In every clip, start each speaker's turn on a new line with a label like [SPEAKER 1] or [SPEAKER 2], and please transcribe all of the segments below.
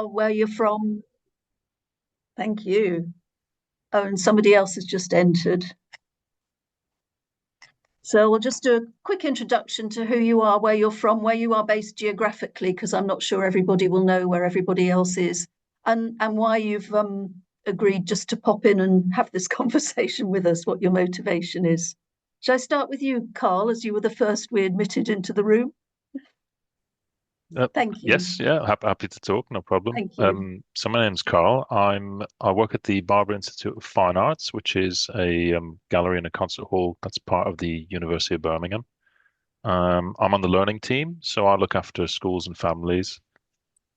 [SPEAKER 1] where you're from. Thank you. Oh, and somebody else has just entered. So we'll just do a quick introduction to who you are, where you're from, where you are based geographically, because I'm not sure everybody will know where everybody else is, and why you've agreed just to pop in and have this conversation with us, what your motivation is. Shall I start with you, Carl, as you were the first we admitted into the room? Thank you.
[SPEAKER 2] Yes, yeah, happy to talk, no problem.
[SPEAKER 1] Thank you.
[SPEAKER 2] So my name's Carl. I work at the Barber Institute of Fine Arts, which is a gallery and a concert hall that's part of the University of Birmingham. I'm on the learning team, so I look after schools and families.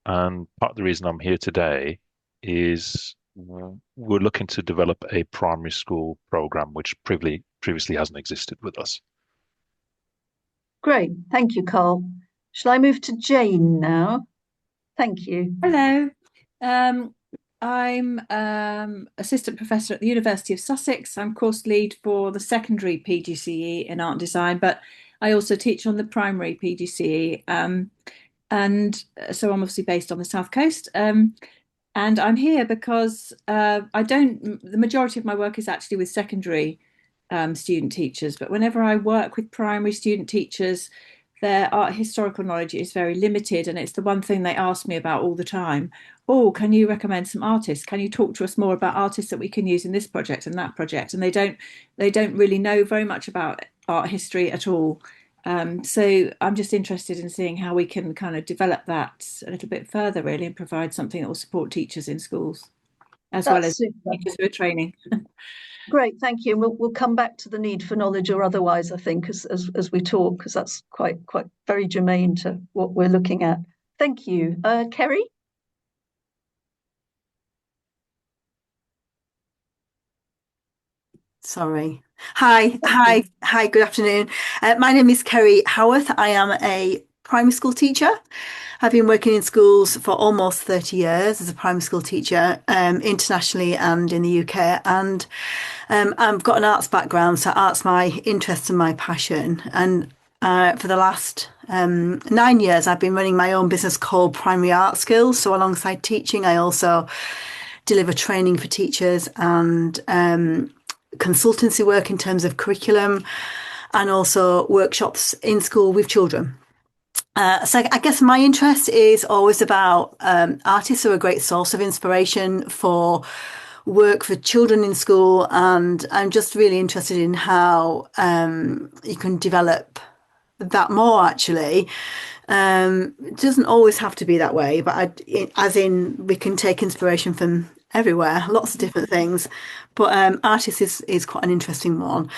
[SPEAKER 2] And part of the reason I'm here today is we're looking to develop a primary school program which previously hasn't existed with us.
[SPEAKER 1] Great. Thank you, Carl. Shall I move to Jane now? Thank you.
[SPEAKER 3] Hello. I'm assistant professor at the University of Sussex. I'm course lead for the secondary PGCE in art and design, but I also teach on the primary PGCE. And so I'm obviously based on the South Coast. And I'm here because the majority of my work is actually with secondary student teachers, but whenever I work with primary student teachers, their art historical knowledge is very limited, and it's the one thing they ask me about all the time. Oh, can you recommend some artists? Can you talk to us more about artists that we can use in this project and that project? And they don't really know very much about art history at all. So I'm just interested in seeing how we can kind of develop that a little bit further, really, and provide something that will support teachers in schools, as well
[SPEAKER 1] That's
[SPEAKER 3] as
[SPEAKER 1] super.
[SPEAKER 3] teachers who are training.
[SPEAKER 1] Great, thank you. We'll come back to the need for knowledge or otherwise, I think, as we talk, because that's quite very germane to what we're looking at. Thank you. Kerry?
[SPEAKER 4] Sorry. Hi, good afternoon. My name is Kerry Howarth. I am a primary school teacher. I've been working in schools for almost 30 years as a primary school teacher, internationally and in the UK. And I've got an arts background, so art's my interest and my passion. And for the last 9 years, I've been running my own business called Primary Art Skills. So alongside teaching, I also deliver training for teachers and consultancy work in terms of curriculum, and also workshops in school with children. So I guess my interest is always about artists who are a great source of inspiration for work for children in school, and I'm just really interested in how you can develop that more, actually. It doesn't always have to be that way, but as in we can take inspiration from everywhere, lots of different things. But artists is quite an interesting one.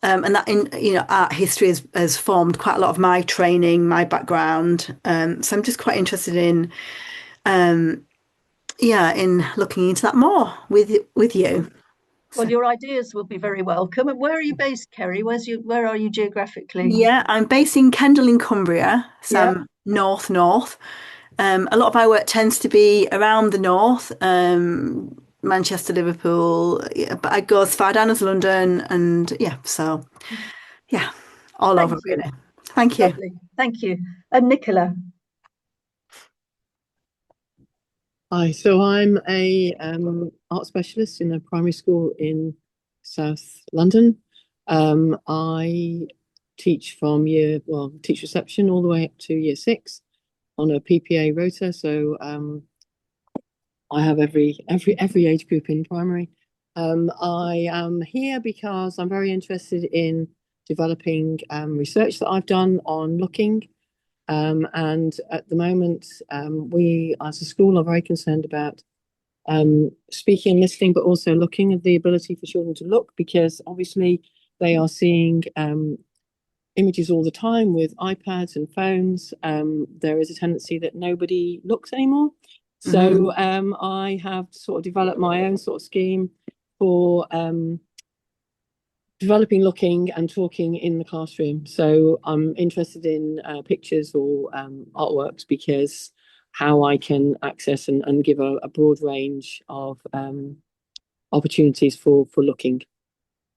[SPEAKER 4] And that art history has formed quite a lot of my training, my background. So I'm just quite interested in in looking into that more with you.
[SPEAKER 1] Well, your ideas will be very welcome. And where are you based, Kerry? Where are you geographically?
[SPEAKER 4] Yeah, I'm based in Kendal in Cumbria, so
[SPEAKER 1] Yeah.
[SPEAKER 4] I'm north. A lot of my work tends to be around the north, Manchester, Liverpool, yeah, but I go as far down as London, and yeah, all
[SPEAKER 1] Thank
[SPEAKER 4] over
[SPEAKER 1] you.
[SPEAKER 4] really. Thank you.
[SPEAKER 1] Lovely. Thank you. And Nicola?
[SPEAKER 5] Hi, so I'm a art specialist in a primary school in South London. I teach from teach reception all the way up to year 6 on a PPA rota. So I have every age group in primary. I am here because I'm very interested in developing research that I've done on looking. And at the moment, we as a school are very concerned about speaking and listening, but also looking at the ability for children to look, because obviously they are seeing images all the time with iPads and phones. There is a tendency that nobody looks anymore. So I have sort of developed my own sort of scheme for developing looking and talking in the classroom. So I'm interested in pictures or artworks, because how I can access and give a broad range of opportunities for looking.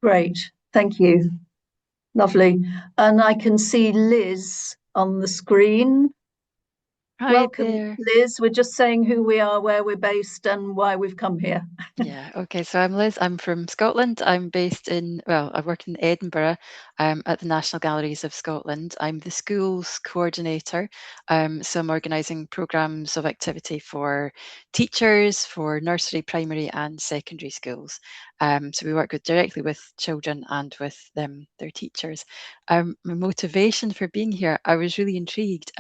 [SPEAKER 1] Great. Thank you. Lovely. And I can see Liz on the screen.
[SPEAKER 6] Hi
[SPEAKER 1] Welcome,
[SPEAKER 6] there.
[SPEAKER 1] Liz. We're just saying who we are, where we're based, and why we've come here.
[SPEAKER 6] Yeah, okay. So I'm Liz. I'm from Scotland. I'm based in, well, I work in Edinburgh at the National Galleries of Scotland. I'm the schools coordinator. So I'm organising programmes of activity for teachers, for nursery, primary, and secondary schools. So we work directly with children and with their teachers. My motivation for being here, I was really intrigued.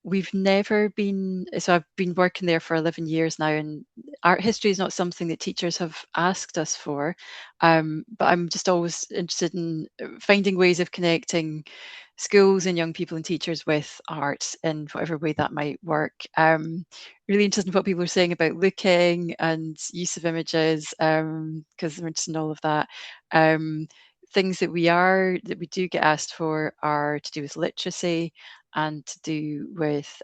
[SPEAKER 6] We've never been, so I've been working there for 11 years now, and art history is not something that teachers have asked us for. But I'm just always interested in finding ways of connecting schools and young people and teachers with art in whatever way that might work. Really interested in what people are saying about looking and use of images, because we're interested in all of that. Things that we do get asked for are to do with literacy and to do with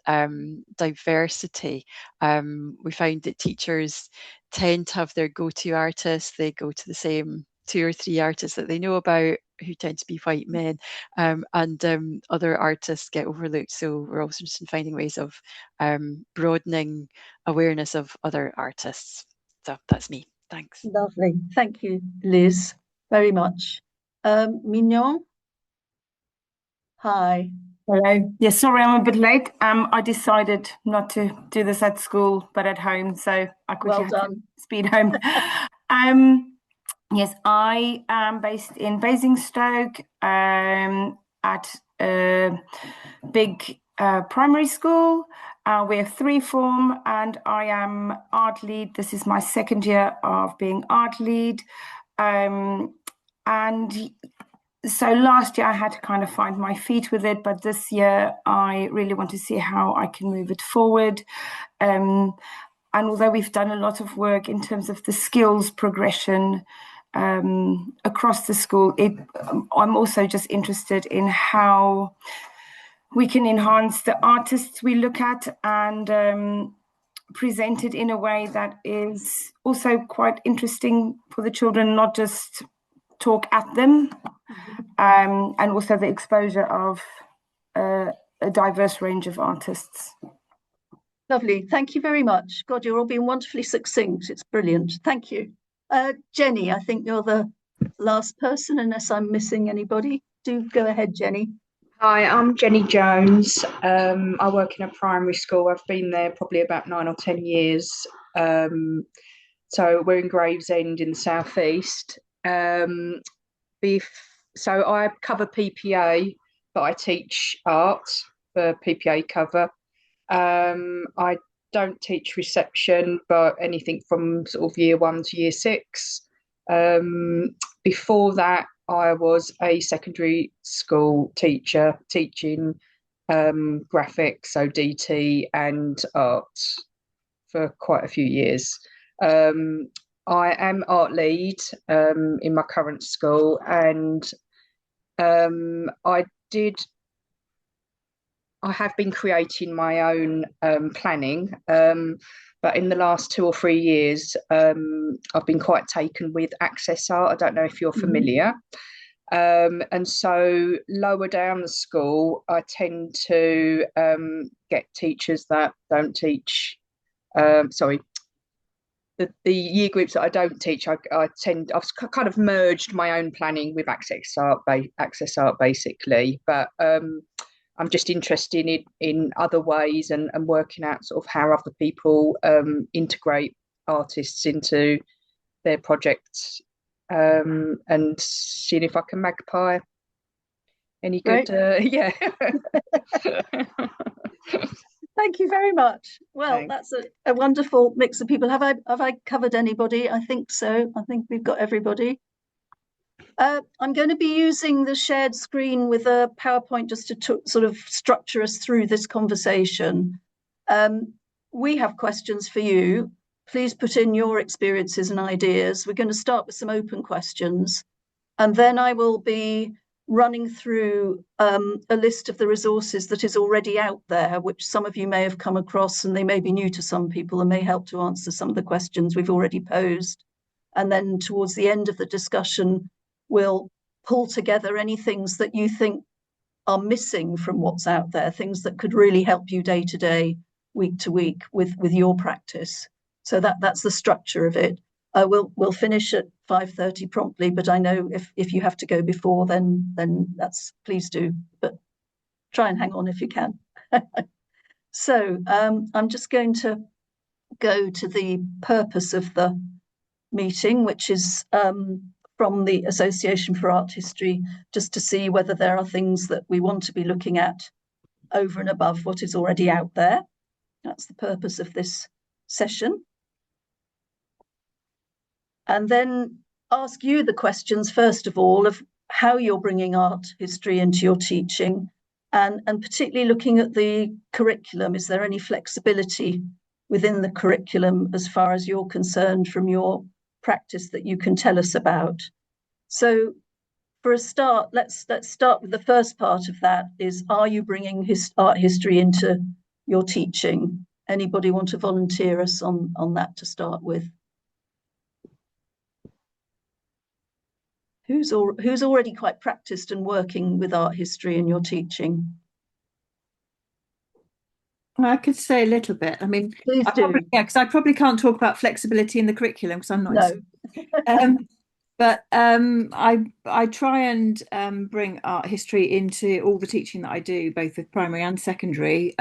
[SPEAKER 6] diversity. We find that teachers tend to have their go-to artists. They go to the same 2 or 3 artists that they know about, who tend to be white men, and other artists get overlooked. So we're also interested in finding ways of broadening awareness of other artists. So that's me. Thanks.
[SPEAKER 1] Lovely. Thank you, Liz, very much. Mignon? Hi.
[SPEAKER 7] Hello. Yeah, sorry, I'm a bit late. I decided not to do this at school, but at home, so I quickly
[SPEAKER 1] Well
[SPEAKER 7] had to
[SPEAKER 1] done.
[SPEAKER 7] speed home. Yes, I am based in Basingstoke, at a big primary school. We have 3 form, and I am art lead. This is my 2nd year of being art lead, and so last year I had to kind of find my feet with it, but this year I really want to see how I can move it forward. And although we've done a lot of work in terms of the skills progression across the school, I'm also just interested in how we can enhance the artists we look at and present it in a way that is also quite interesting for the children, not just talk at them, and also the exposure of a diverse range of artists.
[SPEAKER 1] Lovely. Thank you very much. God, you're all being wonderfully succinct. It's brilliant. Thank you. Jenny, I think you're the last person, unless I'm missing anybody. Do go ahead, Jenny.
[SPEAKER 8] Hi, I'm Jenny Jones. I work in a primary school. I've been there probably about 9 or 10 years. So we're in Gravesend in the southeast. So I cover PPA, but I teach art for PPA cover. I don't teach reception, but anything from sort of year 1 to year 6. Before that, I was a secondary school teacher teaching graphics, so DT and art for quite a few years. I am art lead in my current school, and I have been creating my own planning, but in the last 2 or 3 years, I've been quite taken with Access Art. I don't know if you're familiar. And so lower down the school, I tend to get teachers that don't teach, the year groups that I don't teach, I've kind of merged my own planning with Access Art basically, but I'm just interested in other ways and working out sort of how other people integrate artists into their projects, and seeing if I can magpie any good. Yeah.
[SPEAKER 1] Thank you very much. Well,
[SPEAKER 8] Thanks.
[SPEAKER 1] that's a wonderful mix of people. Have I covered anybody? I think so. I think we've got everybody. I'm going to be using the shared screen with a PowerPoint just to sort of structure us through this conversation. We have questions for you. Please put in your experiences and ideas. We're going to start with some open questions, and then I will be running through a list of the resources that is already out there, which some of you may have come across, and they may be new to some people and may help to answer some of the questions we've already posed. And then towards the end of the discussion, we'll pull together any things that you think are missing from what's out there, things that could really help you day to day, week to week with your practice. So that's the structure of it. We'll finish at 5:30 promptly, but I know if you have to go before, then that's, please do, but try and hang on if you can. So I'm just going to go to the purpose of the meeting, which is from the Association for Art History, just to see whether there are things that we want to be looking at over and above what is already out there. That's the purpose of this session. And then ask you the questions, first of all, of how you're bringing art history into your teaching, and particularly looking at the curriculum. Is there any flexibility within the curriculum as far as you're concerned from your practice that you can tell us about? So for a start, let's start with the first part of that, is, are you bringing art history into your teaching? Anybody want to volunteer us on that to start with? Who's already quite practiced and working with art history in your teaching?
[SPEAKER 3] I could say a little bit. I mean,
[SPEAKER 1] Please do.
[SPEAKER 3] because I probably can't talk about flexibility in the curriculum because I'm not.
[SPEAKER 1] No.
[SPEAKER 3] But I try and bring art history into all the teaching that I do, both with primary and secondary,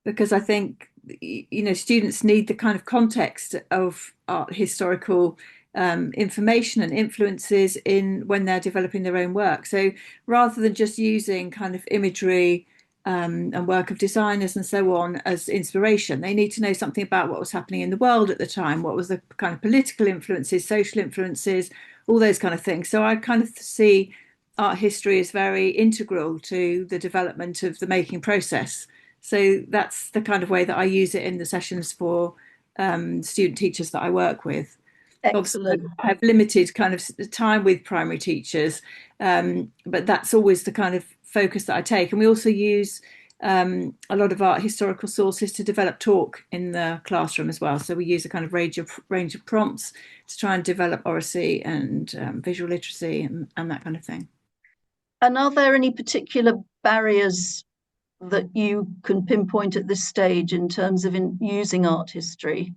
[SPEAKER 3] because I think, you know, students need the kind of context of art historical information and influences in when they're developing their own work. So rather than just using kind of imagery and work of designers and so on as inspiration, they need to know something about what was happening in the world at the time, what was the kind of political influences, social influences, all those kind of things. So I kind of see art history as very integral to the development of the making process. So that's the kind of way that I use it in the sessions for student teachers that I work with.
[SPEAKER 1] Excellent.
[SPEAKER 3] I have limited kind of time with primary teachers, but that's always the kind of focus that I take. And we also use a lot of art historical sources to develop talk in the classroom as well. So we use a kind of range of prompts to try and develop oracy and visual literacy and that kind of thing.
[SPEAKER 1] And are there any particular barriers that you can pinpoint at this stage in terms of using art history?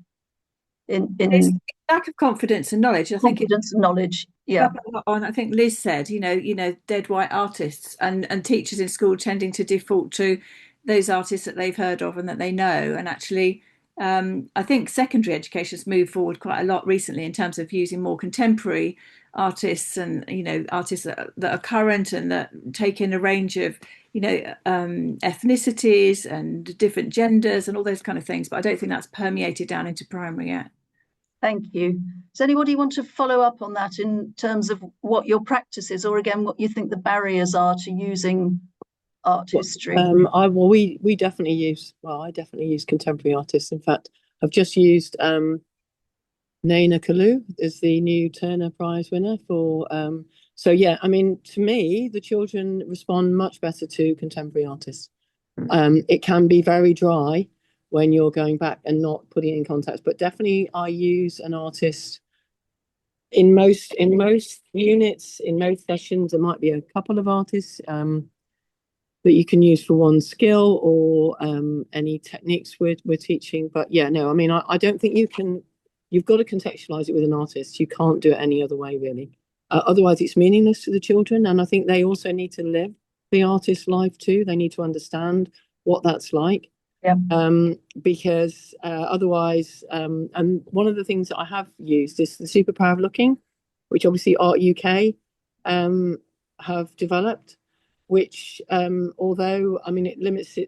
[SPEAKER 3] It's lack of confidence and knowledge. I think
[SPEAKER 1] confidence and knowledge. Yeah.
[SPEAKER 3] I think Liz said, you know, dead white artists and teachers in school tending to default to those artists that they've heard of and that they know. And actually, I think secondary education has moved forward quite a lot recently in terms of using more contemporary artists and, you know, artists that are current and that take in a range of, you know, ethnicities and different genders and all those kind of things. But I don't think that's permeated down into primary yet.
[SPEAKER 1] Thank you. Does anybody want to follow up on that in terms of what your practice is, or again, what you think the barriers are to using art history?
[SPEAKER 5] We definitely use, I definitely use contemporary artists. In fact, I've just used Naina Kalu as the new Turner Prize winner for, so yeah, I mean, to me, the children respond much better to contemporary artists. It can be very dry when you're going back and not putting in context, but definitely I use an artist in most units, in most sessions. There might be a couple of artists that you can use for one skill or any techniques we're teaching. But yeah, no, I mean, I don't think you've got to contextualize it with an artist. You can't do it any other way, really. Otherwise, it's meaningless to the children. And I think they also need to live the artist's life too. They need to understand what that's like.
[SPEAKER 1] Yeah.
[SPEAKER 5] Because otherwise, and one of the things that I have used is the Superpower of Looking, which obviously Art UK have developed, which although, I mean, it limits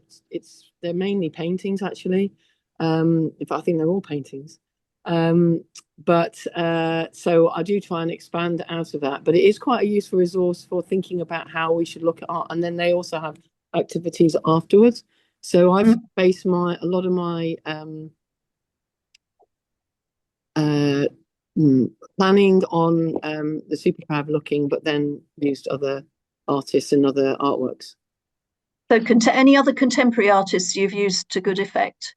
[SPEAKER 5] they're mainly paintings actually. In fact, I think they're all paintings. But so I do try and expand out of that, but it is quite a useful resource for thinking about how we should look at art. And then they also have activities afterwards. So I've based a lot of my planning on the Superpower of Looking, but then used other artists and other artworks.
[SPEAKER 1] So any other contemporary artists you've used to good effect?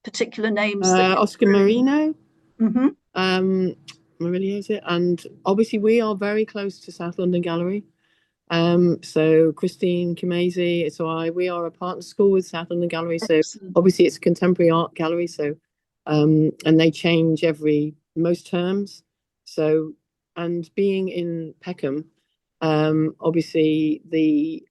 [SPEAKER 1] Particular names?
[SPEAKER 5] Oscar Marino.
[SPEAKER 1] Mm-hmm.
[SPEAKER 5] Really is it? And obviously we are very close to South London Gallery. So Christine Kimezi, we are a partner school with South London Gallery. So
[SPEAKER 1] Excellent.
[SPEAKER 5] obviously it's a contemporary art gallery. So, and they change most terms. So, and being in Peckham, obviously the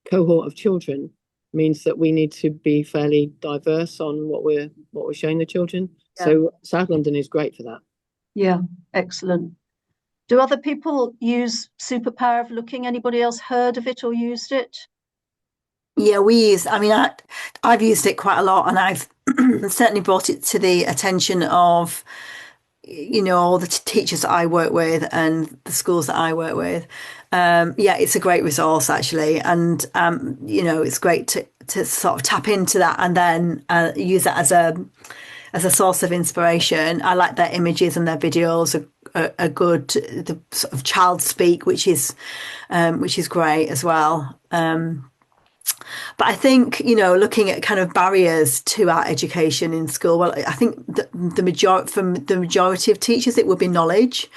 [SPEAKER 5] cohort of children means that we need to be fairly diverse on what we're showing the children.
[SPEAKER 1] Yeah.
[SPEAKER 5] So South London is great for that.
[SPEAKER 1] Yeah, excellent. Do other people use Superpower of Looking? Anybody else heard of it or used it?
[SPEAKER 4] Yeah, I've used it quite a lot, and I've certainly brought it to the attention of, all the teachers that I work with and the schools that I work with. Yeah, it's a great resource actually, and it's great to sort of tap into that and then use that as a source of inspiration. I like their images and their videos are good. The sort of child speak, which is great as well. But I think, looking at kind of barriers to art education in school, well, I think the majority of teachers, it would be knowledge,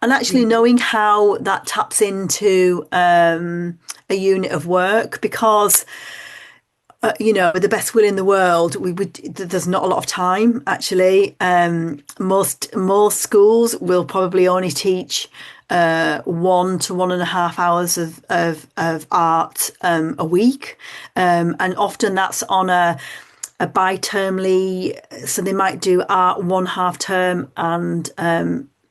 [SPEAKER 4] and actually knowing how that taps into a unit of work, because with the best will in the world, there's not a lot of time actually. Most schools will probably only teach 1 to 1.5 hours of art a week, and often that's on a bi-termly. So they might do art one half term and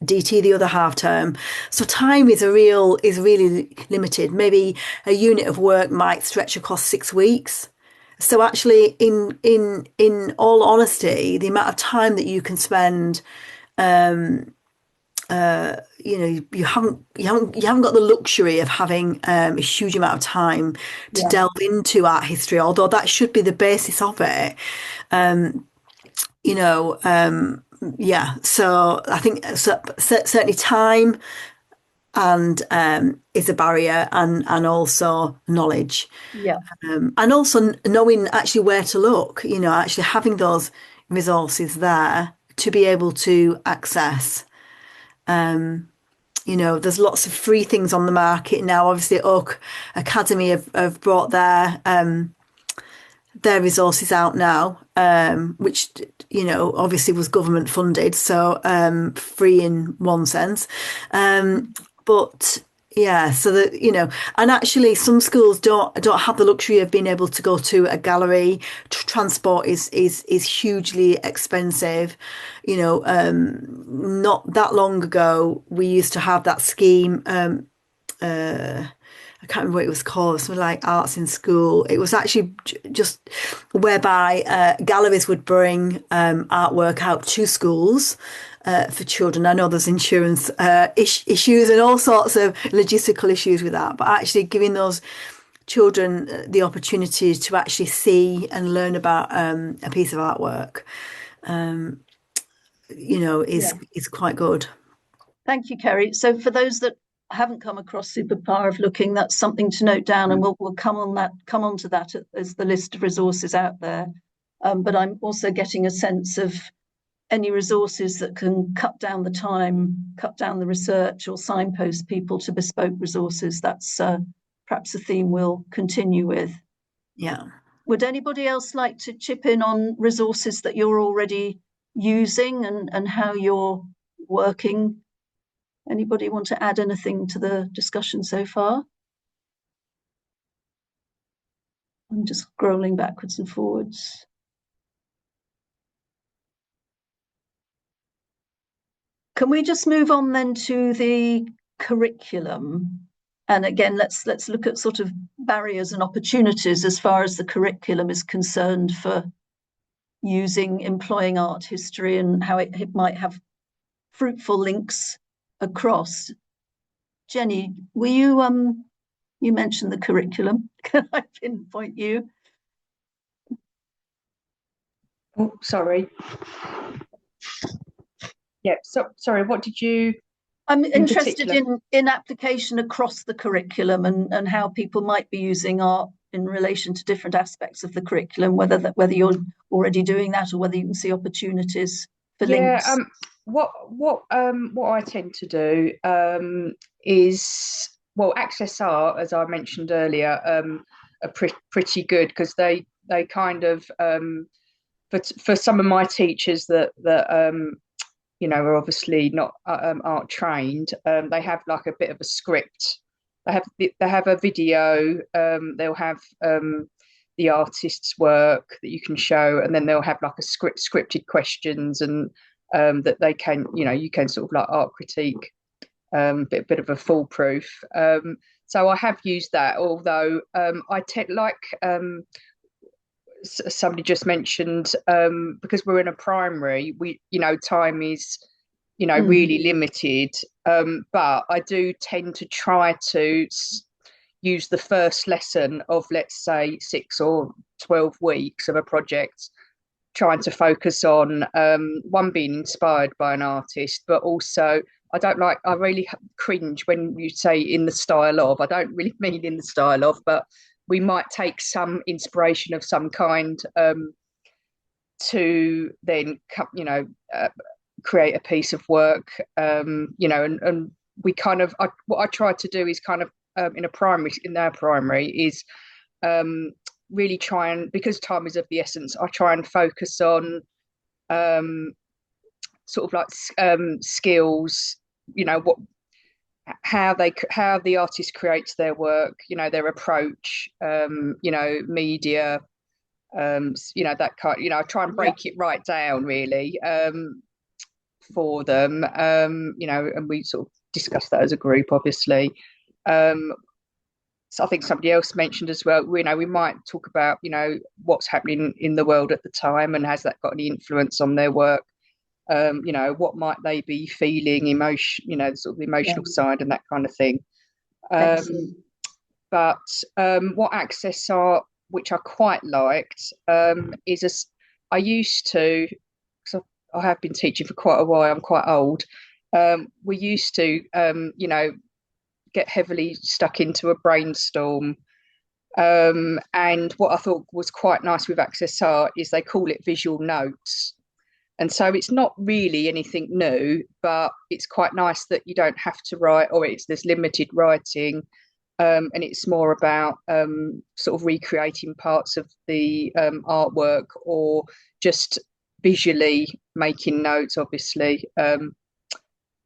[SPEAKER 4] DT the other half term. So time is really limited. Maybe a unit of work might stretch across 6 weeks. So actually, in all honesty, the amount of time that you can spend, you haven't got the luxury of having a huge amount of time to delve into art history, although that should be the basis of it. Yeah. So I think certainly time and is a barrier, and also knowledge.
[SPEAKER 1] Yeah.
[SPEAKER 4] And also knowing actually where to look, actually having those resources there to be able to access. There's lots of free things on the market now. Obviously, Oak Academy have brought their resources out now, which obviously was government funded, so free in one sense. But yeah, so that and actually some schools don't have the luxury of being able to go to a gallery. Transport is hugely expensive. Not that long ago, we used to have that scheme. I can't remember what it was called, something like Arts in School. It was actually just whereby galleries would bring artwork out to schools for children. I know there's insurance issues and all sorts of logistical issues with that, but actually giving those children the opportunity to actually see and learn about a piece of artwork, is quite good.
[SPEAKER 1] Thank you, Kerry. So for those that haven't come across Superpower of Looking, that's something to note down, and we'll come on to that as the list of resources out there. But I'm also getting a sense of any resources that can cut down the time, cut down the research, or signpost people to bespoke resources. That's perhaps a theme we'll continue with.
[SPEAKER 4] Yeah.
[SPEAKER 1] Would anybody else like to chip in on resources that you're already using and how you're working? Anybody want to add anything to the discussion so far? I'm just scrolling backwards and forwards. Can we just move on then to the curriculum? And again, let's look at sort of barriers and opportunities as far as the curriculum is concerned for employing art history, and how it might have fruitful links across. Jenny, were you mentioned the curriculum. Can I pinpoint you?
[SPEAKER 8] Oh, sorry. Yeah, so sorry, what did you?
[SPEAKER 1] I'm interested in application across the curriculum and how people might be using art in relation to different aspects of the curriculum, whether you're already doing that or whether you can see opportunities for links.
[SPEAKER 8] What I tend to do is well, Access Art, as I mentioned earlier, are pretty good, because they kind of for some of my teachers that you know, are obviously not art trained, they have like a bit of a script. They have a video. They'll have the artist's work that you can show, and then they'll have like a scripted questions, and that they can, you know, you can sort of like art critique, bit of a foolproof. So I have used that, although I somebody just mentioned, because we're in a primary, we, you know, time is, you know, really limited, but I do tend to try to use the first lesson of, let's say, 6 or 12 weeks of a project, trying to focus on one, being inspired by an artist, but also I really cringe when you say in the style of. I don't really mean in the style of, but we might take some inspiration of some kind to then, you know, create a piece of work, you know, and we kind of, what I try to do is kind of in our primary is really try and, because time is of the essence, I try and focus on sort of like skills, you know, how the artist creates their work, you know, their approach, you know, media, you know, that kind, you know, I try and break it right down really for them, you know, and we sort of discuss that as a group, obviously. So I think somebody else mentioned as well, you know, we might talk about, you know, what's happening in the world at the time, and has that got any influence on their work? You know, what might they be feeling, emotion, you know, sort of the emotional side and that kind of thing. But what Access Art, which I quite liked, is I used to, because I have been teaching for quite a while, I'm quite old. We used to, you know, get heavily stuck into a brainstorm. And what I thought was quite nice with Access Art is they call it visual notes. And so it's not really anything new, but it's quite nice that you don't have to write, or there's limited writing, and it's more about sort of recreating parts of the artwork, or just visually making notes, obviously,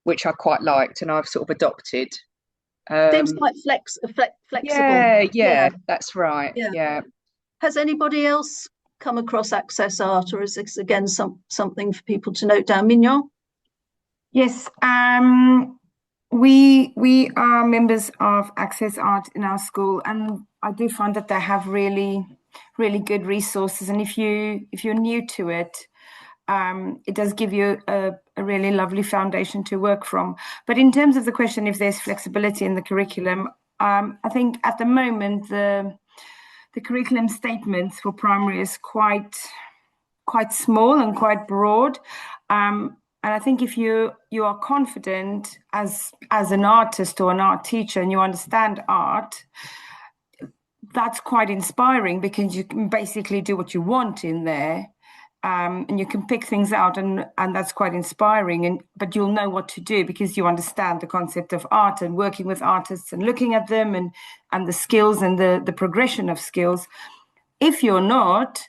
[SPEAKER 8] which I quite liked and I've sort of adopted.
[SPEAKER 1] Seems like flexible.
[SPEAKER 8] Yeah, that's right. Yeah.
[SPEAKER 1] Has anybody else come across Access Art, or is this again something for people to note down? Mignon?
[SPEAKER 7] Yes, we are members of Access Art in our school, and I do find that they have really good resources. And if you're new to it, it does give you a really lovely foundation to work from. But in terms of the question, if there's flexibility in the curriculum, I think at the moment the curriculum statements for primary is quite small and quite broad. And I think if you are confident as an artist or an art teacher, and you understand art, that's quite inspiring, because you can basically do what you want in there. And you can pick things out, and that's quite inspiring. But you'll know what to do because you understand the concept of art and working with artists and looking at them and the skills and the progression of skills. If you're not,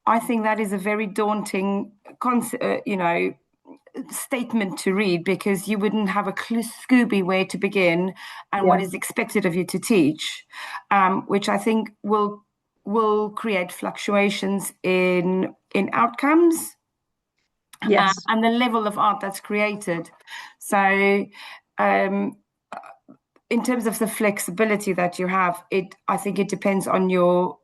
[SPEAKER 7] I think that is a very daunting statement to read, because you wouldn't have a Scooby where to begin and what is expected of you to teach, which I think will create fluctuations in outcomes and the level of art that's created. So in terms of the flexibility that you have, I think it depends on your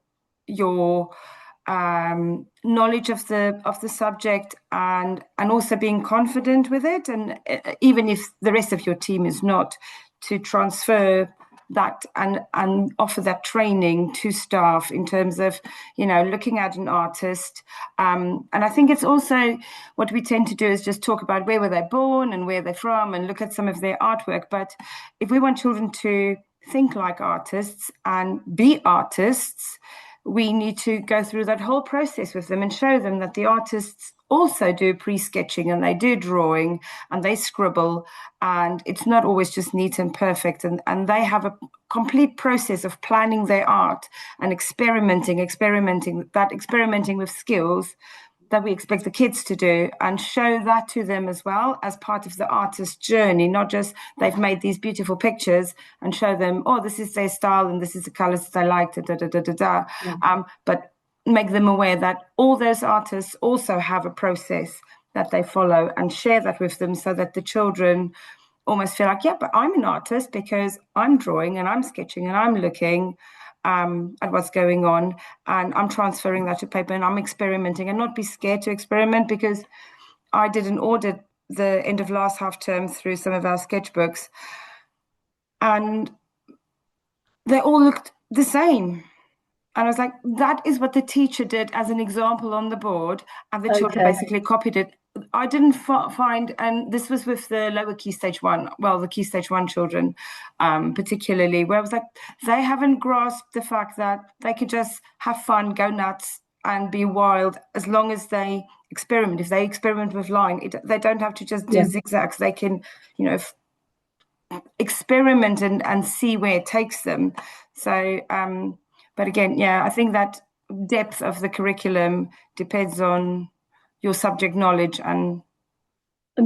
[SPEAKER 7] knowledge of the subject, and also being confident with it, and even if the rest of your team is not, to transfer that and offer that training to staff in terms of, you know, looking at an artist. And I think it's also, what we tend to do is just talk about where were they born and where they're from, and look at some of their artwork. But if we want children to think like artists and be artists, we need to go through that whole process with them and show them that the artists also do pre-sketching and they do drawing and they scribble, and it's not always just neat and perfect, and they have a complete process of planning their art and experimenting with skills that we expect the kids to do, and show that to them as well as part of the artist's journey, not just they've made these beautiful pictures and show them, oh, this is their style and this is the colors that I like, but make them aware that all those artists also have a process that they follow, and share that with them, so that the children almost feel like, yeah, but I'm an artist because I'm drawing and I'm sketching and I'm looking at what's going on, and I'm transferring that to paper, and I'm experimenting, and not be scared to experiment, because I did an audit the end of last half term through some of our sketchbooks, and they all looked the same. And I was like, that is what the teacher did as an example on the board, and the children basically copied it. I didn't find, and this was with the lower Key Stage 1, well, the Key Stage 1 children particularly, where I was like, they haven't grasped the fact that they could just have fun, go nuts, and be wild, as long as they experiment. If they experiment with line, they don't have to just do zigzags. They can, experiment and see where it takes them. So, but again, I think that depth of the curriculum depends on your subject knowledge and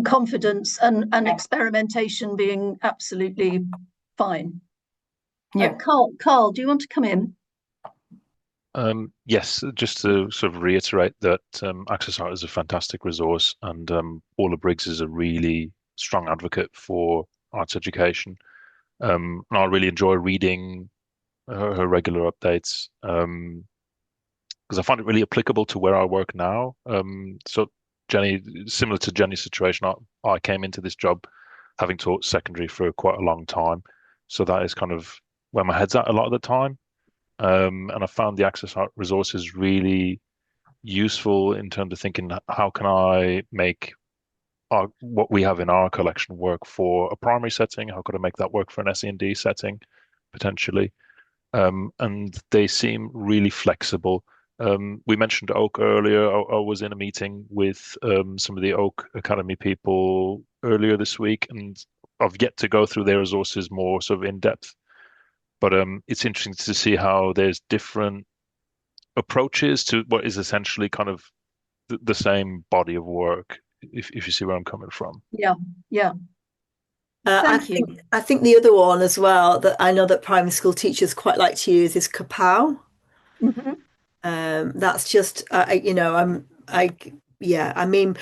[SPEAKER 1] confidence and experimentation being absolutely fine. Yeah. Carl, do you want to come in?
[SPEAKER 2] Yes, just to sort of reiterate that Access Art is a fantastic resource, and Paula Briggs is a really strong advocate for arts education. And I really enjoy reading her regular updates, because I find it really applicable to where I work now. So Jenny, similar to Jenny's situation, I came into this job having taught secondary for quite a long time. So that is kind of where my head's at a lot of the time. And I found the Access Art resources really useful in terms of thinking, how can I make what we have in our collection work for a primary setting? How could I make that work for an SEND setting, potentially? And they seem really flexible. We mentioned Oak earlier. I was in a meeting with some of the Oak Academy people earlier this week, and I've yet to go through their resources more sort of in depth. But it's interesting to see how there's different approaches to what is essentially kind of the same body of work, if you see where I'm coming from.
[SPEAKER 1] Yeah.
[SPEAKER 4] I think the other one as well that I know that primary school teachers quite like to use is Kapow.
[SPEAKER 1] Mm-hmm.
[SPEAKER 4] That's just I mean,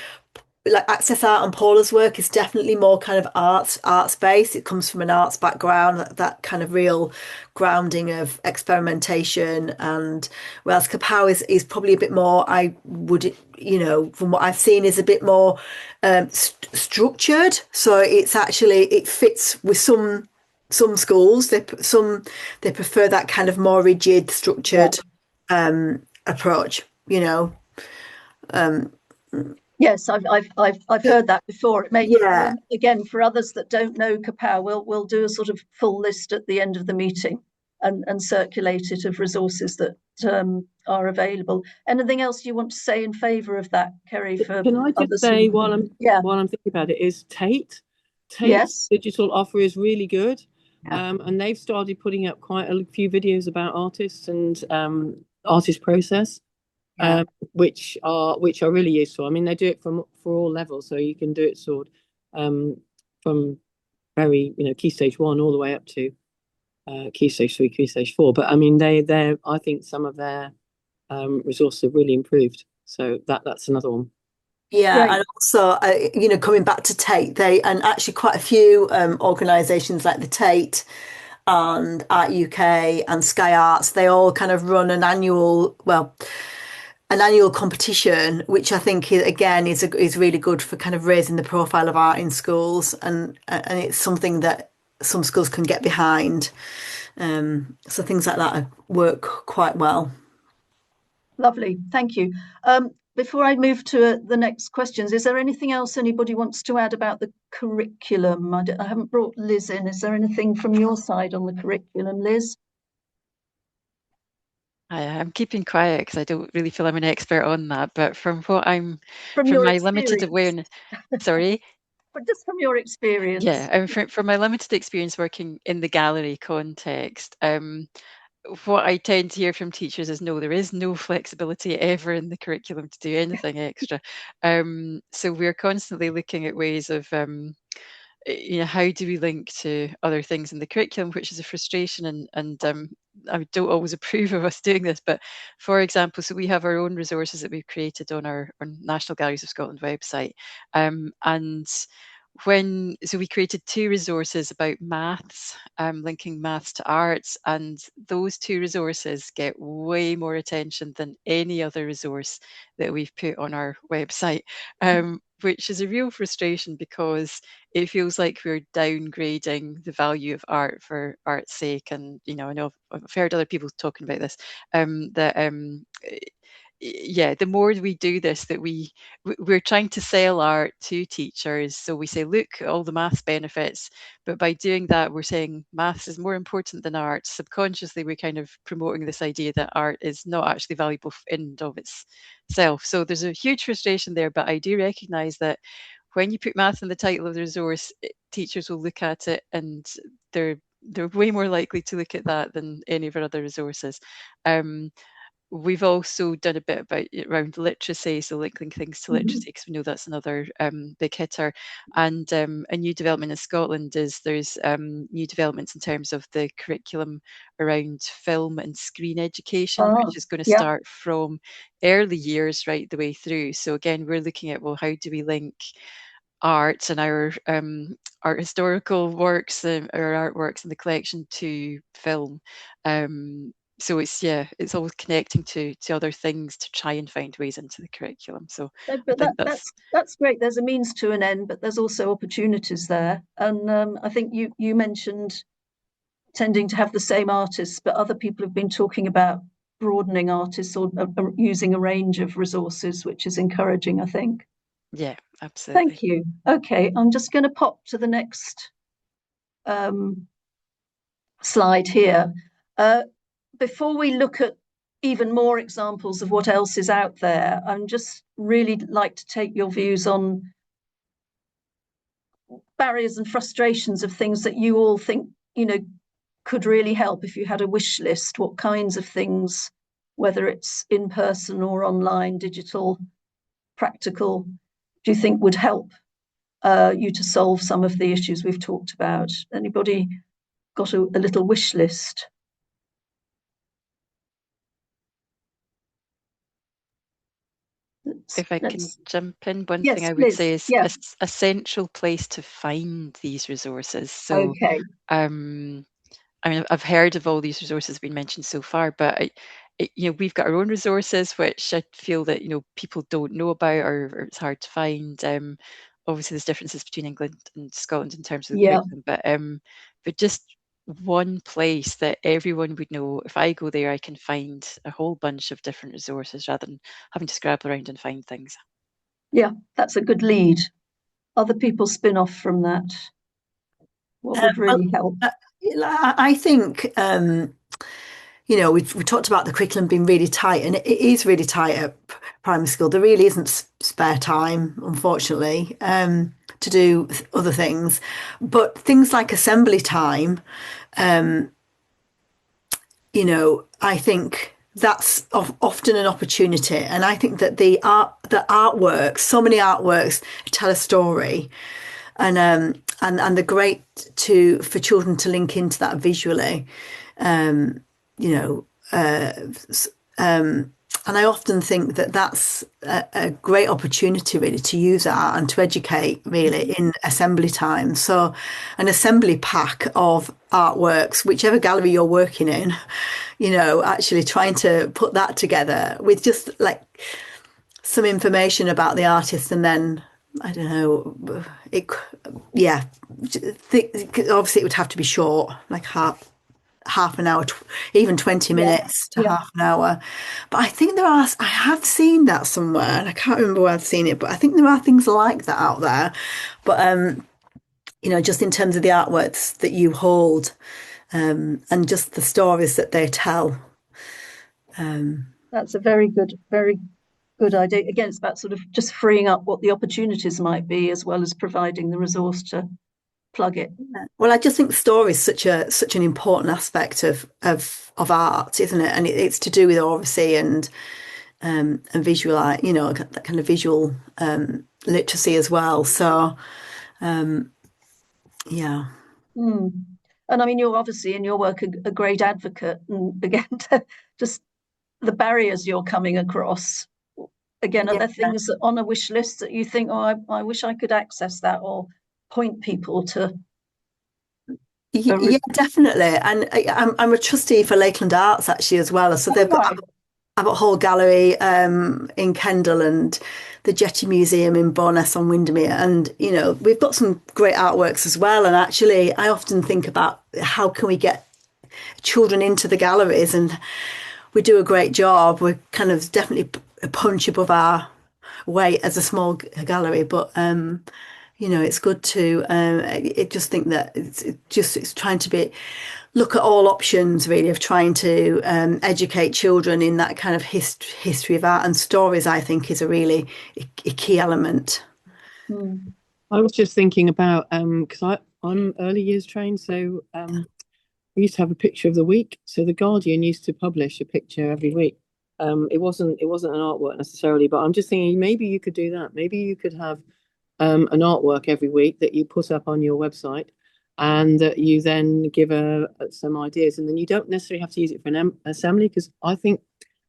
[SPEAKER 4] like Access Art and Paula's work is definitely more kind of arts based. It comes from an arts background, that kind of real grounding of experimentation, and whereas Kapow is probably a bit more, I would, from what I've seen, is a bit more structured. So it fits with some schools. They prefer that kind of more rigid, structured approach.
[SPEAKER 1] Yes, I've heard that before. It may again, for others that don't know Kapow, we'll do a sort of full list at the end of the meeting and circulate it of resources that are available. Anything else you want to say in favour of that, Kerry?
[SPEAKER 5] Can I just say while I'm thinking about it, is Tate's digital offer is really good, and they've started putting up quite a few videos about artists and artist process. Which are really useful. I mean, they do it for all levels, so you can do it from very Key Stage 1 all the way up to Key Stage 3, Key Stage 4. But I mean, I think some of their resources have really improved. So that's another one.
[SPEAKER 4] And also coming back to Tate, and actually quite a few organisations like the Tate and Art UK and Sky Arts, they all kind of run an annual competition, which I think is really good for kind of raising the profile of art in schools, and it's something that some schools can get behind. So things like that work quite well.
[SPEAKER 1] Lovely, thank you. Before I move to the next questions, is there anything else anybody wants to add about the curriculum? I haven't brought Liz in. Is there anything from your side on the curriculum, Liz?
[SPEAKER 6] I'm keeping quiet because I don't really feel I'm an expert on that. But from
[SPEAKER 1] From
[SPEAKER 6] from
[SPEAKER 1] your
[SPEAKER 6] my limited
[SPEAKER 1] experience,
[SPEAKER 6] awareness, sorry,
[SPEAKER 1] but just from your experience.
[SPEAKER 6] yeah, from my limited experience working in the gallery context, what I tend to hear from teachers is no, there is no flexibility ever in the curriculum to do anything extra. So we're constantly looking at ways of how do we link to other things in the curriculum, which is a frustration, and I don't always approve of us doing this. But for example, so we have our own resources that we've created on our National Galleries of Scotland website, and so we created two resources about maths, linking maths to arts, and those two resources get way more attention than any other resource that we've put on our website, which is a real frustration because it feels like we're downgrading the value of art for art's sake. And I know I've heard other people talking about this, that yeah, the more we do this, that we're trying to sell art to teachers. So we say, look, all the maths benefits, but by doing that, we're saying maths is more important than art. Subconsciously, we're kind of promoting this idea that art is not actually valuable in and of itself. So there's a huge frustration there, but I do recognise that when you put math in the title of the resource, teachers will look at it, and they're way more likely to look at that than any of our other resources. We've also done a bit around literacy, so linking things to literacy, because we know that's another big hitter. And a new development in Scotland is there's new developments in terms of the curriculum around film and screen education, which is going to start from early years right the way through. So again, we're looking at, well, how do we link art and our historical works, our artworks in the collection to film? So it's always connecting to other things to try and find ways into the curriculum. So
[SPEAKER 1] No, but
[SPEAKER 6] I think
[SPEAKER 1] that's great. There's a means to an end, but there's also opportunities there. And I think you mentioned tending to have the same artists, but other people have been talking about broadening artists or using a range of resources, which is encouraging, I think.
[SPEAKER 6] Yeah, absolutely.
[SPEAKER 1] Thank you. Okay, I'm just going to pop to the next slide here. Before we look at even more examples of what else is out there, I'm just really like to take your views on barriers and frustrations of things that you all think, could really help if you had a wish list. What kinds of things, whether it's in person or online, digital, practical, do you think would help you to solve some of the issues we've talked about? Anybody got a little wish list?
[SPEAKER 6] If I can jump in, one
[SPEAKER 1] Yes,
[SPEAKER 6] thing I would
[SPEAKER 1] please.
[SPEAKER 6] say is
[SPEAKER 1] Yes.
[SPEAKER 6] a central place to find these resources. So,
[SPEAKER 1] Okay.
[SPEAKER 6] I mean, I've heard of all these resources being mentioned so far, but we've got our own resources, which I feel that people don't know about, or it's hard to find. Obviously, there's differences between England and Scotland in terms of the curriculum, but just one place that everyone would know, if I go there, I can find a whole bunch of different resources rather than having to scrabble around and find things.
[SPEAKER 1] Yeah, that's a good lead. Other people spin off from that. What would really help?
[SPEAKER 4] I think we talked about the curriculum being really tight, and it is really tight at primary school. There really isn't spare time, unfortunately, to do other things. But things like assembly time, I think that's often an opportunity. And I think that the artworks, so many artworks tell a story. And they're great for children to link into that visually, and I often think that that's a great opportunity really to use art and to educate really in assembly time. So an assembly pack of artworks, whichever gallery you're working in, actually trying to put that together with just like some information about the artist, and then I don't know, obviously it would have to be short, like half an hour, even 20 minutes to half an hour. But I think I have seen that somewhere, and I can't remember where I've seen it, but I think there are things like that out there. But, just in terms of the artworks that you hold, and just the stories that they tell,
[SPEAKER 1] That's a very good idea. Again, it's about sort of just freeing up what the opportunities might be, as well as providing the resource to plug it.
[SPEAKER 4] Well, I just think story is such an important aspect of art, isn't it? And it's to do with oratory and visual, that kind of visual literacy as well. So, yeah.
[SPEAKER 1] And I mean, you're obviously in your work a great advocate, and again, just the barriers you're coming across. Again, are there things on a wish list that you think, oh, I wish I could access that, or point people to?
[SPEAKER 4] Yeah, definitely. And I'm a trustee for Lakeland Arts actually as well. So they've got Abbott Hall Gallery in Kendal and the Jetty Museum in Bowness on Windermere. And, we've got some great artworks as well. And actually, I often think about how can we get children into the galleries, and we do a great job. We're kind of definitely a punch above our weight as a small gallery, but it's good to I just think that it's trying to look at all options really of trying to educate children in that kind of history of art, and stories I think is a key element.
[SPEAKER 5] I was just thinking about because I'm early years trained, so we used to have a picture of the week. So the Guardian used to publish a picture every week. It wasn't an artwork necessarily, but I'm just thinking maybe you could do that. Maybe you could have an artwork every week that you put up on your website, and that you then give some ideas, and then you don't necessarily have to use it for an assembly, because I think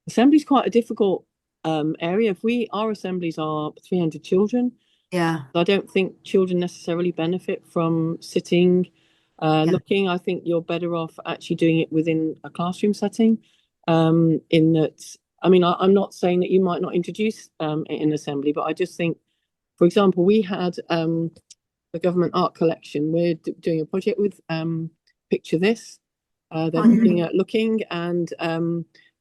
[SPEAKER 5] assembly is quite a difficult area. Our assemblies are 300 children.
[SPEAKER 4] Yeah,
[SPEAKER 5] I don't think children necessarily benefit from sitting looking. I think you're better off actually doing it within a classroom setting. In that, I mean, I'm not saying that you might not introduce it in assembly, but I just think, for example, we had the government art collection. We're doing a project with Picture This. They're looking, and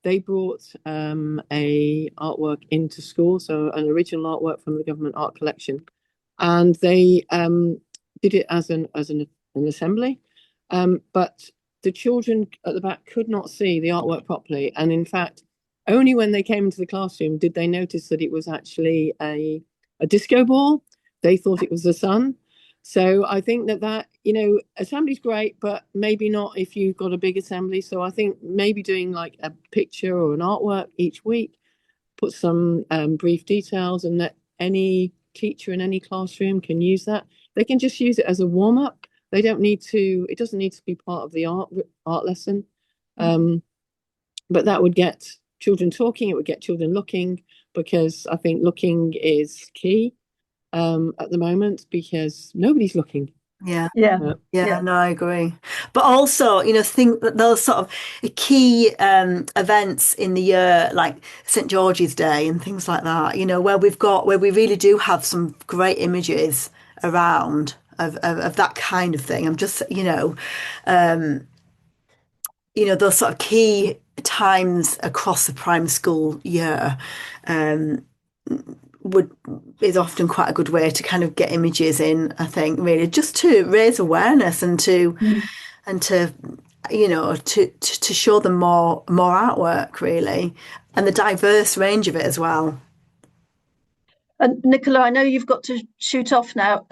[SPEAKER 5] they brought a artwork into school, so an original artwork from the government art collection, and they did it as an assembly, but the children at the back could not see the artwork properly, and in fact, only when they came into the classroom did they notice that it was actually a disco ball. They thought it was the sun. So I think that assembly's great, but maybe not if you've got a big assembly. So I think maybe doing like a picture or an artwork each week, put some brief details, and that any teacher in any classroom can use that. They can just use it as a warm-up. It doesn't need to be part of the art lesson. But that would get children talking, it would get children looking, because I think looking is key at the moment, because nobody's looking.
[SPEAKER 4] No, I agree. But also, think that those sort of key events in the year, like St. George's Day and things like that, where we really do have some great images around of that kind of thing. I'm just, those sort of key times across the primary school year is often quite a good way to kind of get images in, I think, really, just to raise awareness and to show them more artwork, really, and the diverse range of it as well.
[SPEAKER 1] And Nicola, I know you've got to shoot off now.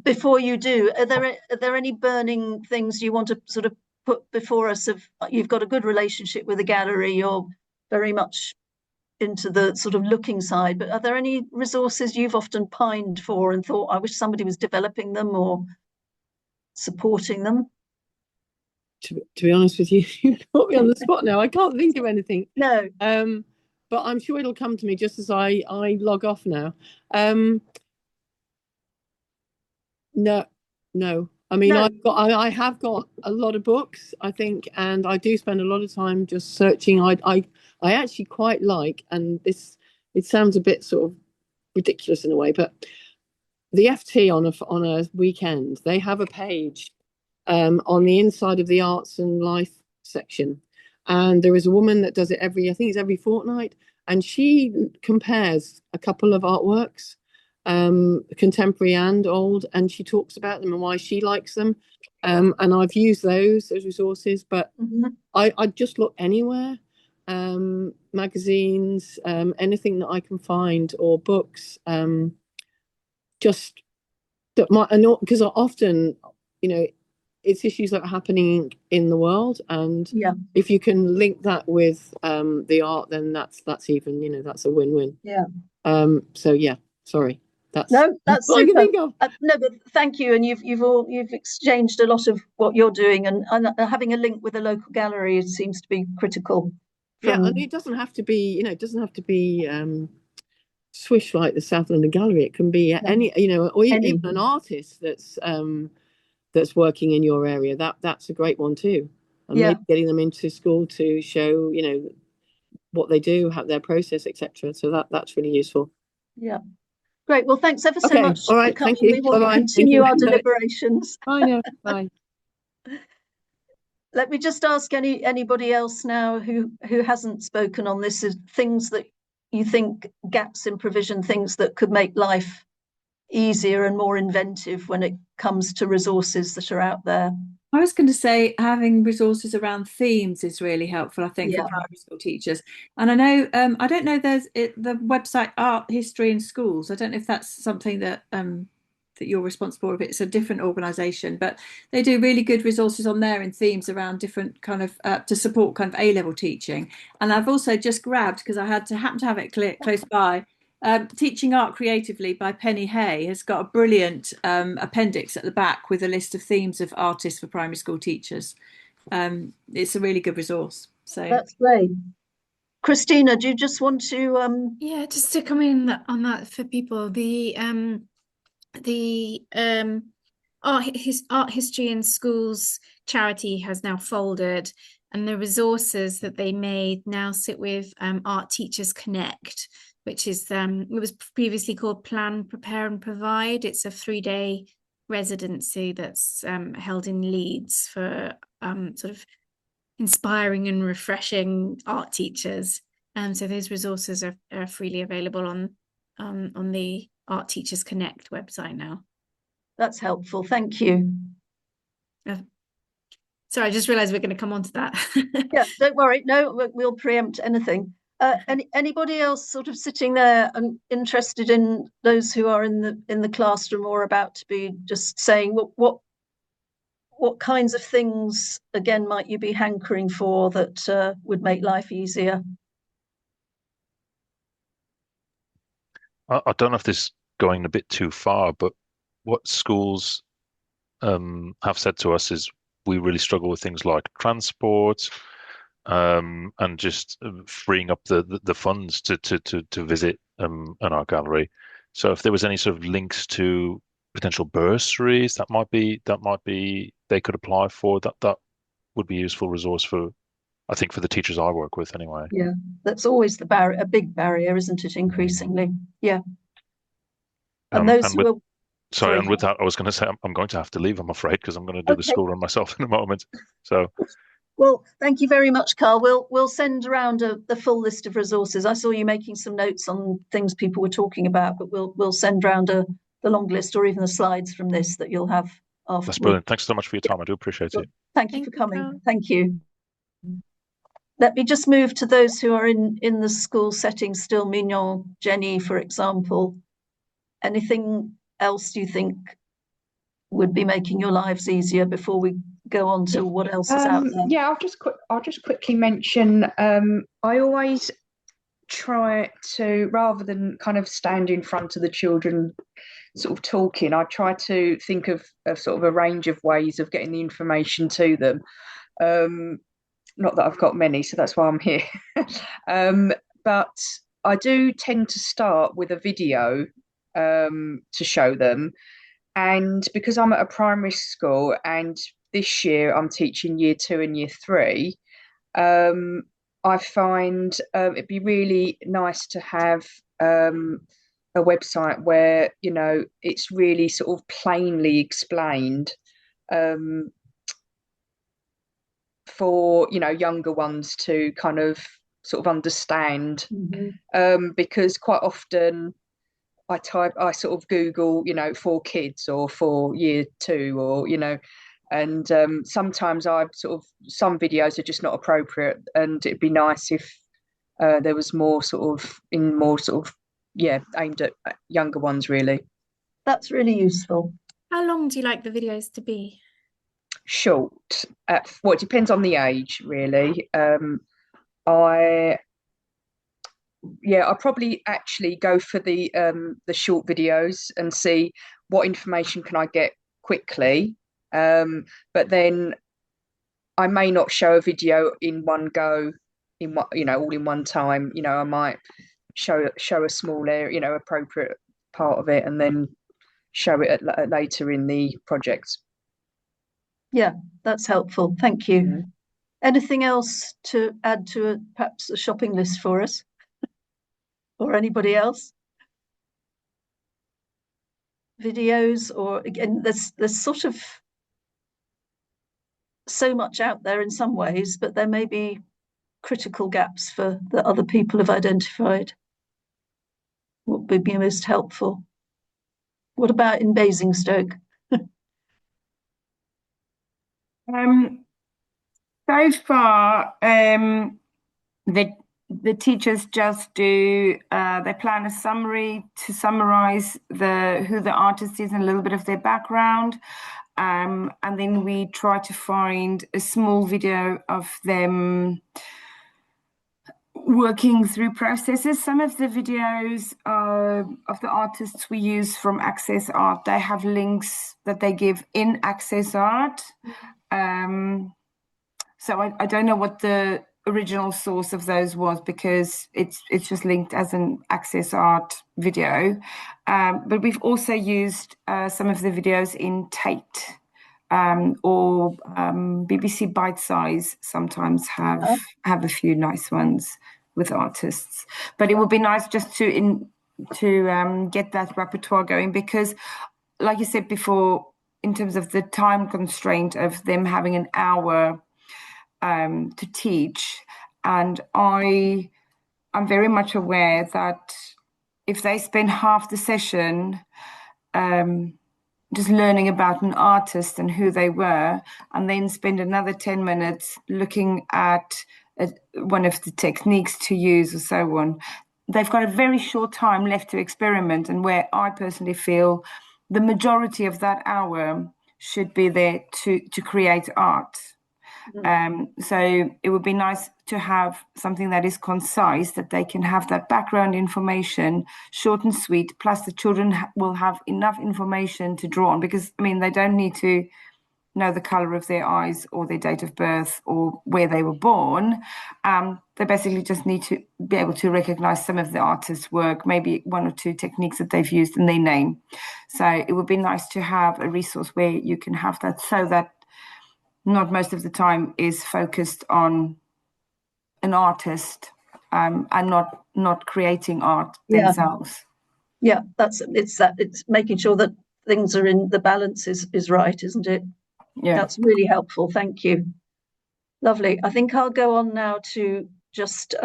[SPEAKER 1] Before you do, are there any burning things you want to sort of put before us? You've got a good relationship with the gallery, you're very much into the sort of looking side, but are there any resources you've often pined for and thought, I wish somebody was developing them or supporting them?
[SPEAKER 5] To be honest with you, you put me on the spot now. I can't think of anything.
[SPEAKER 1] No.
[SPEAKER 5] But I'm sure it'll come to me just as I log off now. No. I mean, no. I have got a lot of books, I think, and I do spend a lot of time just searching. I actually quite like, and it sounds a bit sort of ridiculous in a way, but the FT on a weekend, they have a page on the inside of the arts and life section, and there is a woman that does it every fortnight, and she compares a couple of artworks, contemporary and old, and she talks about them and why she likes them, and I've used those as resources, but I just look anywhere. magazines, anything that I can find, or books. Just that might, because often, it's issues that are happening in the world, and if you can link that with the art, then that's even, that's a win-win. So yeah, sorry. That's
[SPEAKER 1] super. No, but thank you, and you've exchanged a lot of what you're doing, and having a link with a local gallery seems to be critical.
[SPEAKER 5] And it doesn't have to be, swish like the South London Gallery. It can be any, or even an artist that's working in your area. That's a great one too. And maybe getting them into school to show, what they do, have their process, etc. So that's really useful.
[SPEAKER 1] Yeah. Great. Well, thanks ever so much.
[SPEAKER 5] All right. Thank you.
[SPEAKER 1] We will continue our deliberations.
[SPEAKER 5] Bye now. Bye.
[SPEAKER 1] Let me just ask anybody else now who hasn't spoken on this, is things that you think, gaps in provision, things that could make life easier and more inventive when it comes to resources that are out there.
[SPEAKER 3] I was going to say having resources around themes is really helpful, I think, for primary school teachers. And I know, I don't know, there's the website Art History in Schools. I don't know if that's something that that you're responsible for. If it's a different organisation, but they do really good resources on there in themes around different kind of to support kind of A-level teaching. And I've also just grabbed, because I happen to have it close by, Teaching Art Creatively by Penny Hay has got a brilliant appendix at the back with a list of themes of artists for primary school teachers. It's a really good resource. So
[SPEAKER 1] that's great. Christina, do you just want to
[SPEAKER 9] yeah, just to come in on that for people, the Art History in Schools charity has now folded, and the resources that they made now sit with Art Teachers Connect, which is it was previously called Plan, Prepare and Provide. It's a 3-day residency that's held in Leeds for sort of inspiring and refreshing art teachers. So those resources are freely available on the Art Teachers Connect website now.
[SPEAKER 1] That's helpful. Thank you.
[SPEAKER 9] Sorry, I just realized we're going to come on to that.
[SPEAKER 1] Yeah, don't worry. No, we'll preempt anything. Anybody else sort of sitting there and interested in those who are in the classroom or about to be, just saying what kinds of things again might you be hankering for that would make life easier?
[SPEAKER 2] I don't know if this is going a bit too far, but what schools have said to us is we really struggle with things like transport, and just freeing up the funds to visit an art gallery. So if there was any sort of links to potential bursaries that might be they could apply for, that would be a useful resource for, I think, for the teachers I work with anyway.
[SPEAKER 1] Yeah, that's always the barrier, a big barrier, isn't it? Increasingly, yeah. And those who are
[SPEAKER 2] sorry, and with that, I was going to say I'm going to have to leave, I'm afraid, because I'm going to do the school run myself in a moment. So.
[SPEAKER 1] Well, thank you very much, Carl. We'll send around the full list of resources. I saw you making some notes on things people were talking about, but we'll send around the long list, or even the slides from this that you'll have after.
[SPEAKER 2] That's brilliant. Thanks so much for your time. I do appreciate it.
[SPEAKER 1] Thank you for coming. Thank you. Let me just move to those who are in the school setting still. Mignon, Jenny, for example. Anything else you think would be making your lives easier before we go on to what else is out there?
[SPEAKER 8] Yeah, I'll just quickly mention, I always try to, rather than kind of stand in front of the children sort of talking, I try to think of sort of a range of ways of getting the information to them. Not that I've got many, so that's why I'm here. But I do tend to start with a video to show them. And because I'm at a primary school, and this year I'm teaching year 2 and year 3, I find it'd be really nice to have a website where, it's really sort of plainly explained for, younger ones to kind of sort of understand. Because quite often I sort of Google, for kids or for year 2, or, And sometimes some videos are just not appropriate, and it'd be nice if there was more aimed at younger ones, really.
[SPEAKER 1] That's really useful.
[SPEAKER 9] How long do you like the videos to be?
[SPEAKER 8] Short. Well, it depends on the age, really. I probably actually go for the short videos and see what information can I get quickly. But then I may not show a video in one go, all in one time. I might show a small area, appropriate part of it, and then show it later in the project.
[SPEAKER 1] Yeah, that's helpful. Thank you. Anything else to add to perhaps a shopping list for us? Or anybody else? Videos, or again, there's sort of so much out there in some ways, but there may be critical gaps that other people have identified. What would be most helpful? What about in Basingstoke?
[SPEAKER 7] So far, the teachers just do they plan a summary to summarize who the artist is and a little bit of their background, and then we try to find a small video of them working through processes. Some of the videos of the artists we use from Access Art, they have links that they give in Access Art. So I don't know what the original source of those was, because it's just linked as an Access Art video. But we've also used some of the videos in Tate, or BBC Bite Size sometimes have a few nice ones with artists. But it would be nice just to get that repertoire going, because like you said before, in terms of the time constraint of them having an hour to teach, and I'm very much aware that if they spend half the session just learning about an artist and who they were, and then spend another 10 minutes looking at one of the techniques to use or so on, they've got a very short time left to experiment, and where I personally feel the majority of that hour should be there to create art. So it would be nice to have something that is concise, that they can have that background information, short and sweet, plus the children will have enough information to draw on, because they don't need to know the color of their eyes or their date of birth or where they were born. They basically just need to be able to recognize some of the artist's work, maybe one or two techniques that they've used and their name. So it would be nice to have a resource where you can have that, so that not most of the time is focused on an artist and not creating art themselves.
[SPEAKER 1] Yeah, it's making sure that things are in the balance is right, isn't it?
[SPEAKER 7] Yeah,
[SPEAKER 1] that's really helpful. Thank you. Lovely. I think I'll go on now to just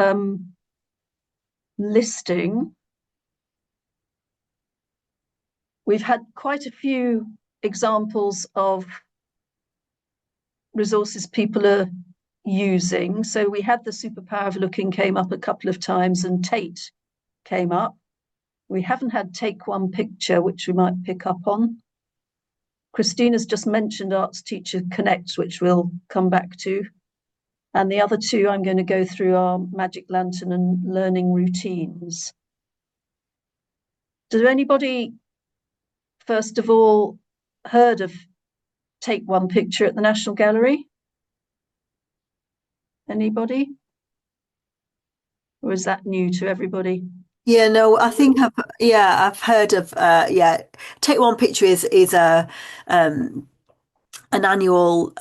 [SPEAKER 1] listing. We've had quite a few examples of resources people are using. So we had the superpower of looking came up a couple of times, and Tate came up. We haven't had Take One Picture, which we might pick up on. Christina's just mentioned Arts Teacher Connect, which we'll come back to. And the other two I'm going to go through are Magic Lantern and Learning Routines. Does anybody, first of all, heard of Take One Picture at the National Gallery? Anybody? Or is that new to everybody?
[SPEAKER 4] Yeah, no, I think I've heard of Take One Picture is a an annual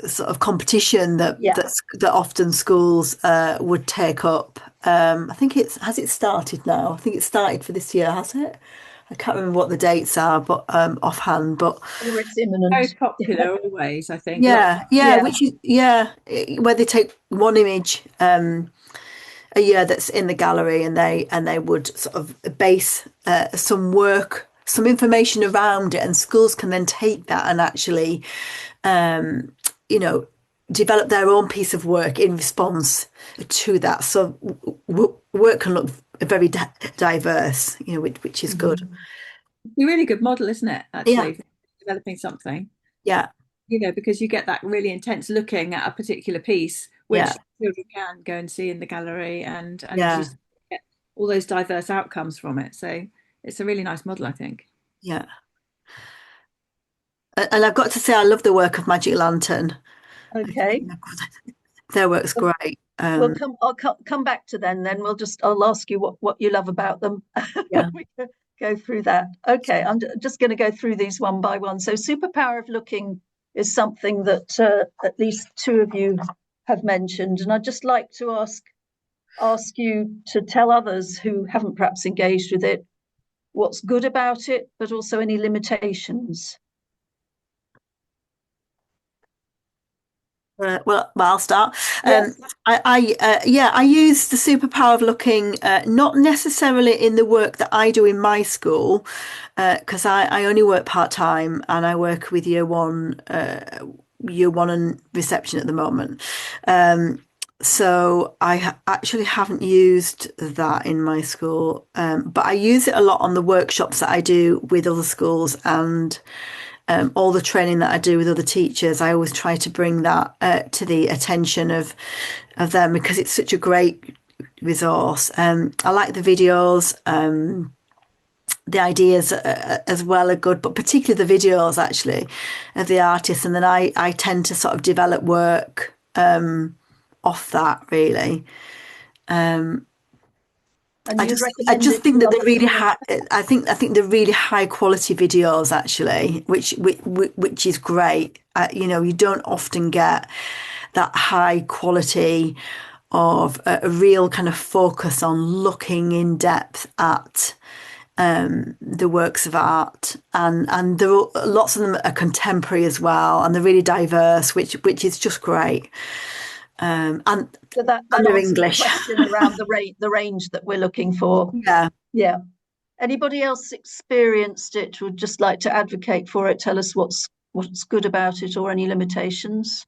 [SPEAKER 4] sort of competition that often schools would take up. I think has it started now? I think it started for this year, has it? I can't remember what the dates are, but offhand. But
[SPEAKER 1] it's imminent.
[SPEAKER 3] Very popular always, I think.
[SPEAKER 4] Which is where they take one image a year that's in the gallery, and they would sort of base some work some information around it, and schools can then take that and actually, you know, develop their own piece of work in response to that. So work can look very diverse, you know, which is good.
[SPEAKER 3] It's a really good model, isn't it? Actually, developing something.
[SPEAKER 4] Yeah.
[SPEAKER 3] You know, because you get that really intense looking at a particular piece, which children can go and see in the gallery, and you get all those diverse outcomes from it. So it's a really nice model, I think.
[SPEAKER 4] Yeah. And I've got to say, I love the work of Magic Lantern.
[SPEAKER 1] Okay.
[SPEAKER 4] Their work's great.
[SPEAKER 1] I'll come back to them then. I'll ask you what you love about them.
[SPEAKER 4] Yeah.
[SPEAKER 1] We can go through that. Okay, I'm just going to go through these one by one. So superpower of looking is something that at least two of you have mentioned, and I'd just like to ask you to tell others who haven't perhaps engaged with it what's good about it, but also any limitations.
[SPEAKER 4] Well, I'll start.
[SPEAKER 1] Yes.
[SPEAKER 4] I use the superpower of looking, not necessarily in the work that I do in my school, because I only work part-time and I work with year one and reception at the moment. So I actually haven't used that in my school, but I use it a lot on the workshops that I do with other schools, and all the training that I do with other teachers. I always try to bring that to the attention of them, because it's such a great resource. I like the videos. The ideas as well are good, but particularly the videos actually of the artists, and then I tend to sort of develop work off that, really. I just think that they're really high. I think they're really high quality videos actually, which is great. You know, you don't often get that high quality of a real kind of focus on looking in depth at the works of art, and there are lots of them are contemporary as well, and they're really diverse, which is just great. And
[SPEAKER 1] so that
[SPEAKER 4] they're English.
[SPEAKER 1] Around the range that we're looking for. Yeah. Anybody else experienced it, would just like to advocate for it? Tell us what's good about it, or any limitations.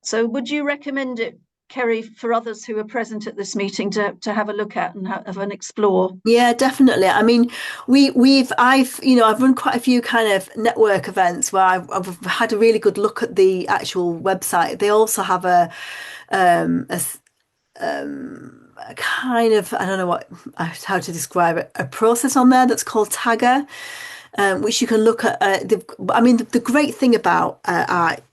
[SPEAKER 1] So would you recommend it, Kerry, for others who are present at this meeting to have a look at and have an explore?
[SPEAKER 4] Yeah, definitely. I mean, I've run quite a few kind of network events where I've had a really good look at the actual website. They also have a kind of, I don't know how to describe it, a process on there that's called Tagger, which you can look at. The great thing about Art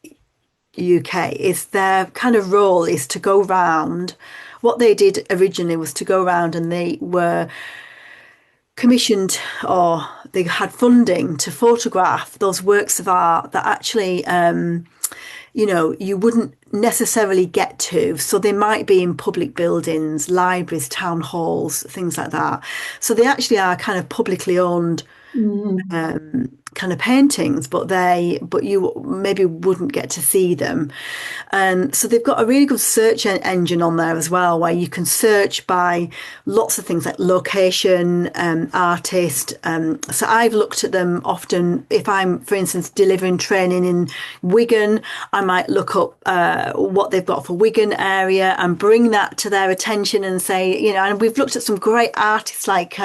[SPEAKER 4] UK is their kind of role is to go round. What they did originally was to go around, and they were commissioned, or they had funding to photograph those works of art that actually you wouldn't necessarily get to. So they might be in public buildings, libraries, town halls, things like that. So they actually are kind of publicly owned kind of paintings, but you maybe wouldn't get to see them. And so they've got a really good search engine on there as well, where you can search by lots of things like location, artist. So I've looked at them often. If I'm, for instance, delivering training in Wigan, I might look up what they've got for Wigan area and bring that to their attention and say, and we've looked at some great artists like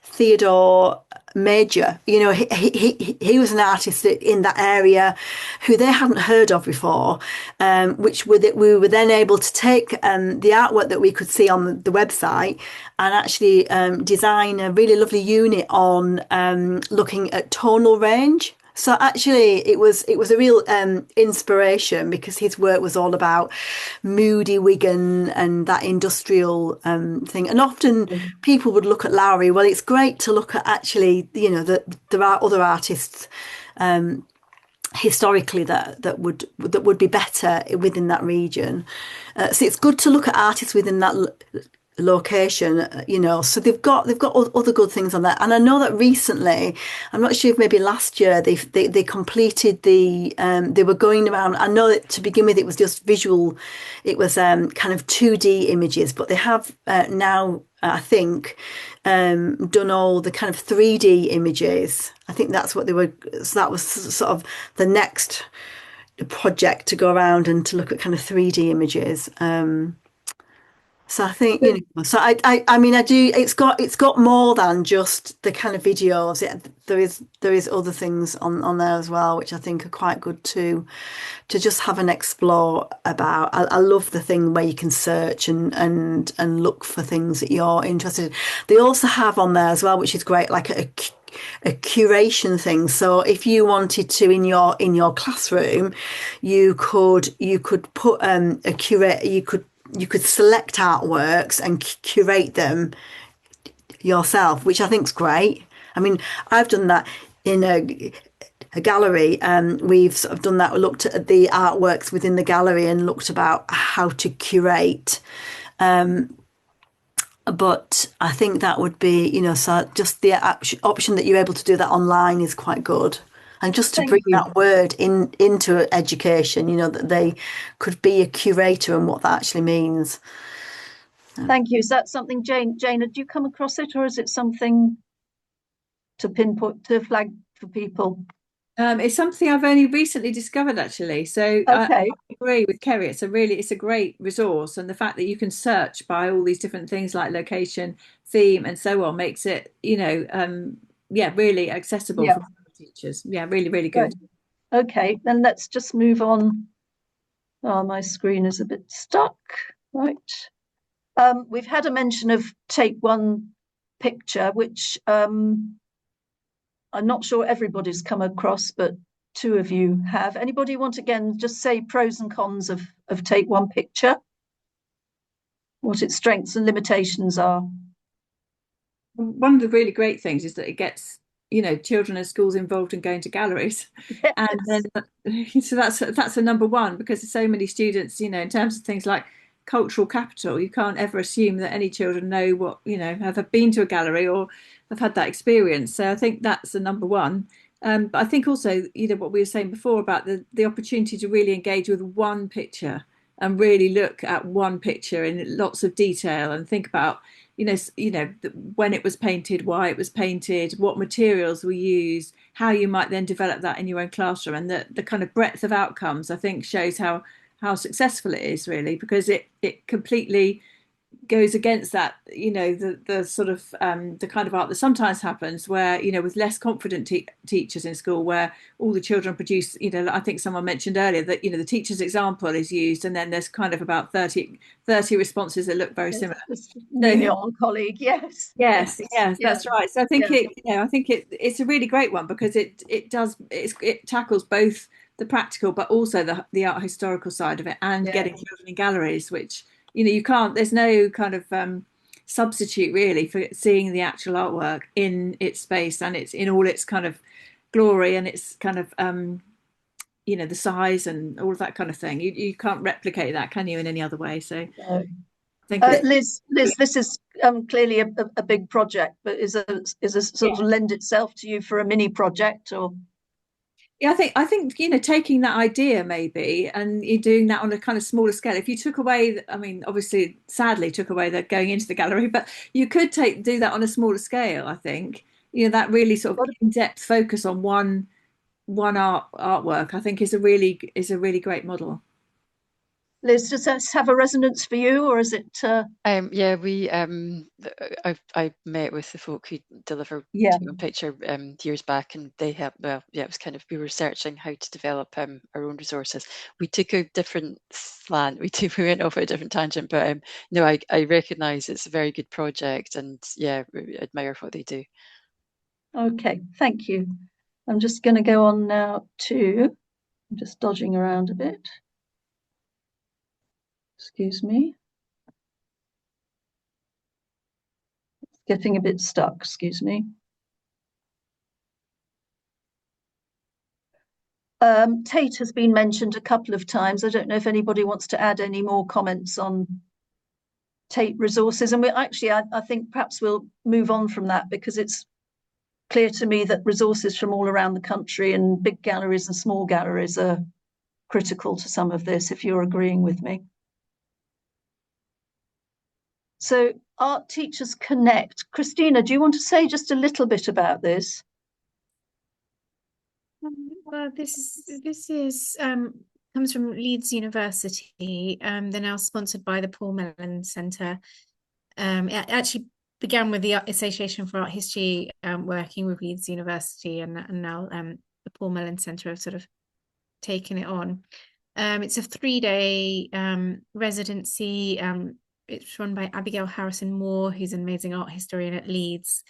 [SPEAKER 4] Theodore Major. He was an artist in that area who they hadn't heard of before, which we were then able to take the artwork that we could see on the website and actually design a really lovely unit on looking at tonal range. So actually it was a real inspiration, because his work was all about moody Wigan and that industrial thing. And often people would look at Lowry. Well, it's great to look at actually, that there are other artists historically that would be better within that region. So it's good to look at artists within that location, you know, so they've got other good things on there. And I know that recently, I'm not sure if maybe last year they completed the they were going around. I know that to begin with it was just visual, it was kind of 2D images, but they have now I think done all the kind of 3D images. I think that's what they were, so that was sort of the next project to go around and to look at kind of 3D images. So I think, you know, so I mean, I do, it's got more than just the kind of videos. There is other things on there as well, which I think are quite good to just have an explore about. I love the thing where you can search and look for things that you're interested in. They also have on there as well, which is great, like a curation thing. So if you wanted to in your classroom, you could put a curate, you could select artworks and curate them yourself, which I think is great. I mean, I've done that in a gallery. We've sort of done that. We looked at the artworks within the gallery and looked about how to curate. But I think that would be, you know, so just the option that you're able to do that online is quite good. And just to bring that word into education, you know, that they could be a curator and what that actually means.
[SPEAKER 1] Thank you. Is that something, Jane, had you come across it, or is it something to pinpoint, to flag for people?
[SPEAKER 3] It's something I've only recently discovered, actually. So I agree with Kerry. It's a great resource, and the fact that you can search by all these different things like location, theme, and so on makes it, you know, really accessible for teachers. Yeah, really, really good.
[SPEAKER 1] Okay, then let's just move on. Oh, my screen is a bit stuck. Right. We've had a mention of take one picture, which I'm not sure everybody's come across, but two of you have. Anybody want to again just say pros and cons of take one picture? What its strengths and limitations are?
[SPEAKER 3] One of the really great things is that it gets, you know, children and schools involved in going to galleries. Yes. And then so that's a number one, because there's so many students, you know, in terms of things like cultural capital, you can't ever assume that any children know what, you know, have been to a gallery or have had that experience. So I think that's the number one. But I think also, you know, what we were saying before about the opportunity to really engage with one picture and really look at one picture in lots of detail and think about, you know, when it was painted, why it was painted, what materials were used, how you might then develop that in your own classroom, and the kind of breadth of outcomes, I think, shows how successful it is, really, because it completely goes against that, you know, the sort of the kind of art that sometimes happens where, you know, with less confident teachers in school, where all the children produce, you know, I think someone mentioned earlier that, you know, the teacher's example is used and then there's kind of about 30 responses that look very similar.
[SPEAKER 1] Your colleague, yes,
[SPEAKER 3] that's right. So I think it's a really great one, because it tackles both the practical but also the art historical side of it, and getting children in galleries, which, you know, there's no kind of substitute really for seeing the actual artwork in its space and it's in all its kind of glory and its kind of you know, the size and all of that kind of thing. You can't replicate that, can you, in any other way? So I think
[SPEAKER 1] Liz, this is clearly a big project, but is a sort of lend itself to you for a mini project, or?
[SPEAKER 3] Yeah, I think, you know, taking that idea maybe and you're doing that on a kind of smaller scale. If you took away, I mean, obviously, sadly, took away the going into the gallery, but you could do that on a smaller scale. I think, you know, that really sort of in-depth focus on one artwork, I think, is a really great model.
[SPEAKER 1] Liz, does that have a resonance for you, or is it?
[SPEAKER 6] We I met with the folk who deliver picture years back, and they have it was kind of, we were searching how to develop our own resources. We took a different slant. We went off at a different tangent, but no, I recognise it's a very good project, and admire what they do.
[SPEAKER 1] Okay, thank you. I'm just going to go on now to. I'm just dodging around a bit. Excuse me. It's getting a bit stuck, excuse me. Tate has been mentioned a couple of times. I don't know if anybody wants to add any more comments on Tate resources. And we actually, I think perhaps we'll move on from that, because it's clear to me that resources from all around the country and big galleries and small galleries are critical to some of this, if you're agreeing with me. So Art Teachers Connect. Christina, do you want to say just a little bit about this?
[SPEAKER 9] Well, this is comes from Leeds University. They're now sponsored by the Paul Mellon Centre. It actually began with the Association for Art History working with Leeds University, and now the Paul Mellon Centre have sort of taken it on. It's a 3-day residency. It's run by Abigail Harrison Moore, who's an amazing art historian at Leeds.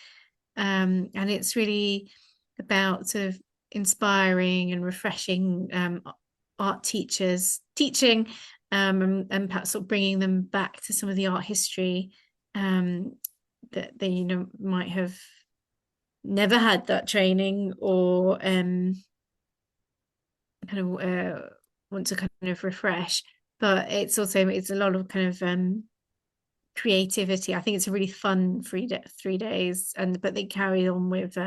[SPEAKER 9] And it's really about sort of inspiring and refreshing art teachers teaching, and perhaps sort of bringing them back to some of the art history that they might have never had that training, or kind of want to kind of refresh. But it's a lot of kind of creativity. I think it's a really fun 3 days, but they carry on with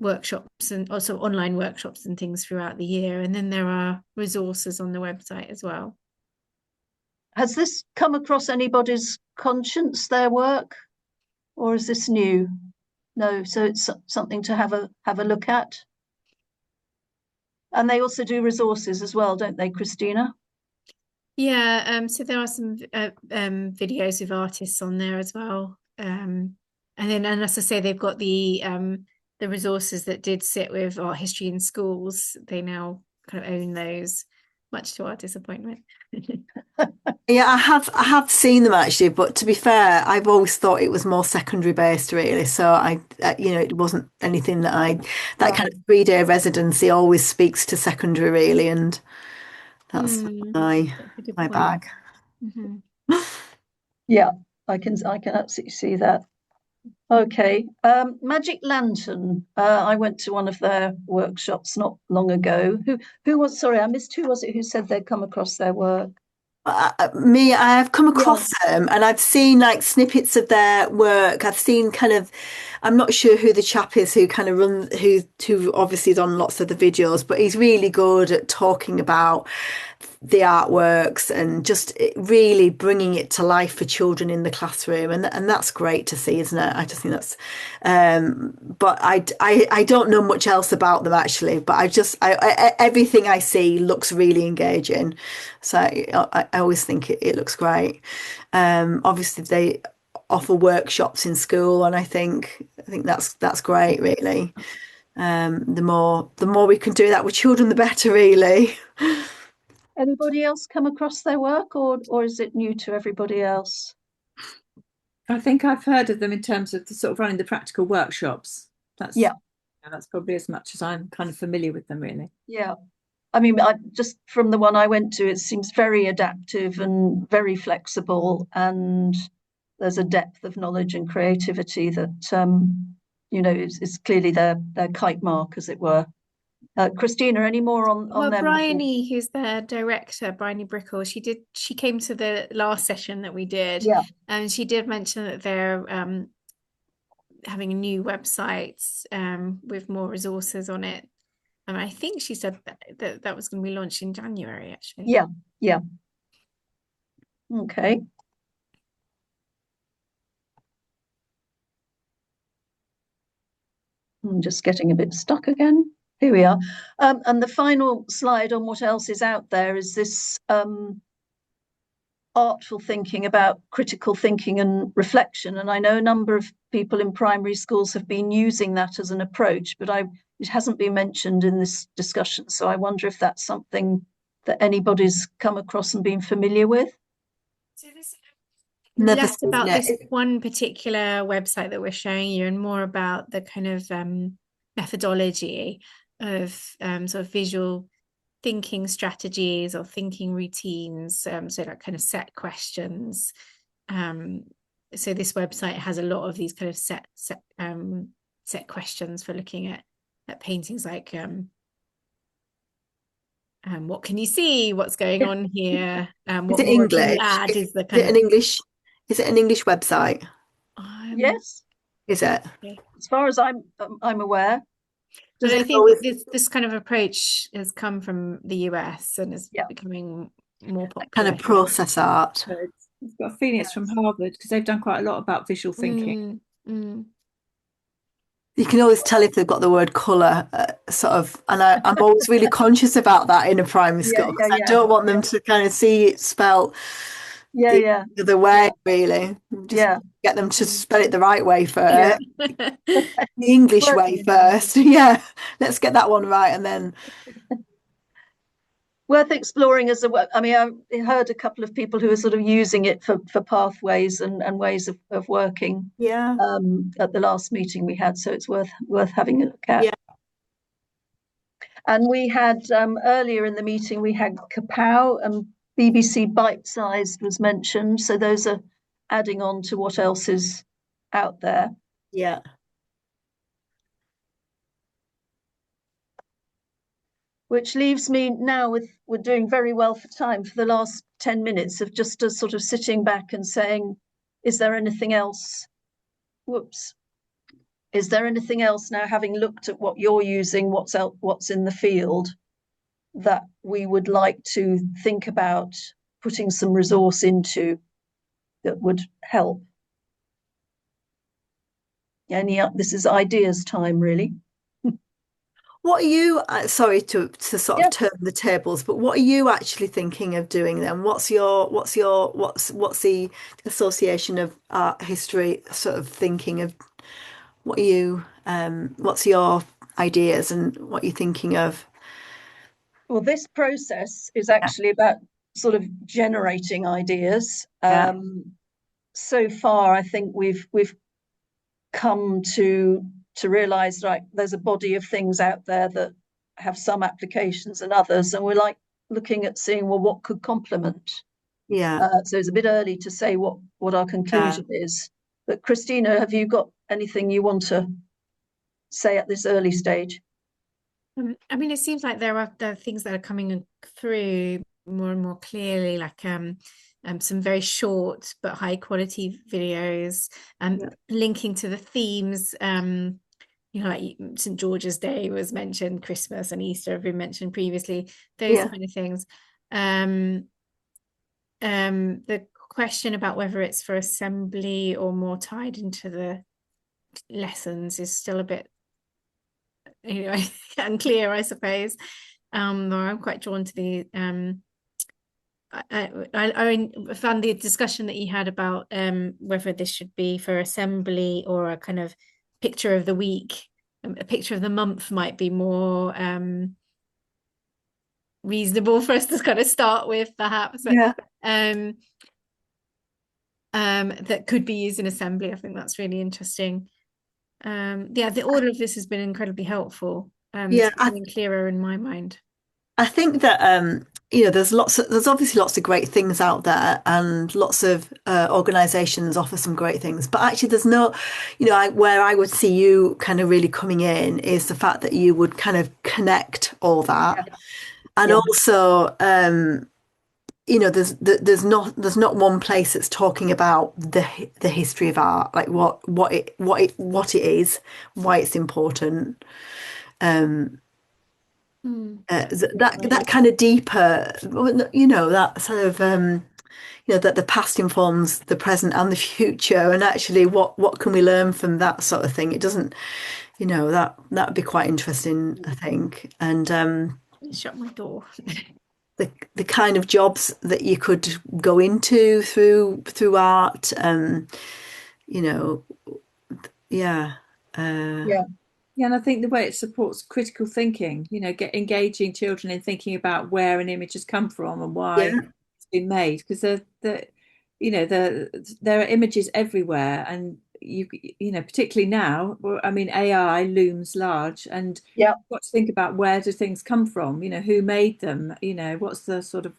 [SPEAKER 9] workshops and also online workshops and things throughout the year. And then there are resources on the website as well.
[SPEAKER 1] Has this come across anybody's conscience, their work, or is this new? No, so it's something to have a look at. And they also do resources as well, don't they, Christina?
[SPEAKER 9] Yeah, so there are some videos of artists on there as well. And as I say, they've got the resources that did sit with art history in schools. They now kind of own those, much to our disappointment.
[SPEAKER 4] Yeah, I have seen them actually, but to be fair, I've always thought it was more secondary based, really. So it wasn't anything that kind of 3-day residency always speaks to secondary, really, and that's my bag.
[SPEAKER 9] Mm-hmm.
[SPEAKER 1] Yeah, I can absolutely see that. Okay, Magic Lantern. I went to one of their workshops not long ago. Who was? Sorry, I missed. Who was it who said they'd come across their work?
[SPEAKER 4] Me, I have come across them, and I've seen like snippets of their work. I've seen I'm not sure who the chap is who kind of who obviously is on lots of the videos, but he's really good at talking about the artworks and just really bringing it to life for children in the classroom, and that's great to see, isn't it? I just think that's but I don't know much else about them actually, but everything I see looks really engaging, so I always think it looks great. Obviously they offer workshops in school, and I think that's great, really. The more we can do that with children, the better, really.
[SPEAKER 1] Anybody else come across their work, or is it new to everybody else?
[SPEAKER 3] I think I've heard of them in terms of the sort of running the practical workshops. That's probably as much as I'm kind of familiar with them, really.
[SPEAKER 1] Yeah, I mean, just from the one I went to, it seems very adaptive and very flexible, and there's a depth of knowledge and creativity that is clearly their kite mark, as it were. Christina, any more on them?
[SPEAKER 9] Bryony, who's their director, Bryony Brickell, she came to the last session that we did, and she did mention that they're having a new website with more resources on it. And I think she said that was going to be launched in January, actually.
[SPEAKER 1] Yeah. Okay. I'm just getting a bit stuck again. Here we are. And the final slide on what else is out there is this artful thinking about critical thinking and reflection. And I know a number of people in primary schools have been using that as an approach, but it hasn't been mentioned in this discussion. So I wonder if that's something that anybody's come across and been familiar with.
[SPEAKER 9] So this less about this one particular website that we're showing you, and more about the kind of methodology of sort of visual thinking strategies or thinking routines, so that kind of set questions. So this website has a lot of these kind of set questions for looking at paintings, like what can you see? What's going on here? What
[SPEAKER 4] Is it
[SPEAKER 9] more can you
[SPEAKER 4] English?
[SPEAKER 9] add? Is the
[SPEAKER 4] Is
[SPEAKER 9] kind
[SPEAKER 4] it an English? Is it an English website?
[SPEAKER 1] Yes,
[SPEAKER 4] Is it?
[SPEAKER 1] as far as I'm aware.
[SPEAKER 9] But
[SPEAKER 4] Does
[SPEAKER 9] I
[SPEAKER 4] it
[SPEAKER 9] think
[SPEAKER 4] always
[SPEAKER 9] this kind of approach has come from the US and is
[SPEAKER 1] Yeah.
[SPEAKER 9] becoming more
[SPEAKER 4] kind
[SPEAKER 9] popular
[SPEAKER 4] of process art?
[SPEAKER 3] We've got Phoenix from Harvard because they've done quite a lot about visual thinking.
[SPEAKER 4] You can always tell if they've got the word colour, sort of, and I'm always really conscious about that in a primary school because I don't want them to kind of see it spelt the other way, really. Just get them to spell it the right way first, the English way first. Yeah, let's get that one right, and then.
[SPEAKER 1] Worth exploring as I mean, I heard a couple of people who are sort of using it for pathways and ways of working.
[SPEAKER 4] Yeah.
[SPEAKER 1] At the last meeting we had, so it's worth having a look at.
[SPEAKER 4] Yeah.
[SPEAKER 1] And we had earlier in the meeting we had Kapow and BBC Bite Sized was mentioned. So those are adding on to what else is out there.
[SPEAKER 4] Yeah.
[SPEAKER 1] Which leaves me now with, we're doing very well for time for the last 10 minutes of just a sort of sitting back and saying, is there anything else? Is there anything else now, having looked at what you're using, what's in the field, that we would like to think about putting some resource into that would help? This is ideas time, really.
[SPEAKER 4] What are you, sorry to sort of turn the tables, but what are you actually thinking of doing then? What's the association of art history sort of thinking of? What are you, what's your ideas and what you're thinking of?
[SPEAKER 1] Well, this process is actually about sort of generating ideas. So far, I think we've come to realize, like, there's a body of things out there that have some applications and others, and we're like looking at seeing, well, what could complement. So it's a bit early to say what our conclusion is, but Christina, have you got anything you want to say at this early stage?
[SPEAKER 9] I mean, it seems like there are things that are coming through more and more clearly, like some very short but high quality videos, linking to the themes. Like St. George's Day was mentioned, Christmas and Easter have been mentioned previously, those kind of things. The question about whether it's for assembly or more tied into the lessons is still a bit, unclear, I suppose. Though I'm quite drawn to the I found the discussion that you had about whether this should be for assembly or a kind of picture of the week, a picture of the month might be more reasonable for us to kind of start with, perhaps. But, that could be used in assembly. I think that's really interesting. The order of this has been incredibly helpful. It's becoming clearer in my mind.
[SPEAKER 4] I think that there's obviously lots of great things out there, and lots of organizations offer some great things, but actually there's no, where I would see you kind of really coming in is the fact that you would kind of connect all that. And also there's not one place that's talking about the history of art, like what it is, why it's important. That kind of deeper, that sort of that the past informs the present and the future, and actually what can we learn from that sort of thing? It doesn't, that would be quite interesting, I think. And
[SPEAKER 9] shut my door.
[SPEAKER 4] the kind of jobs that you could go into through art,
[SPEAKER 3] Yeah, and I think the way it supports critical thinking, engaging children in thinking about where an image has come from and why it's been made, because there are images everywhere, and particularly now, I mean, AI looms large, and you've got to think about, where do things come from? Who made them? What's the sort of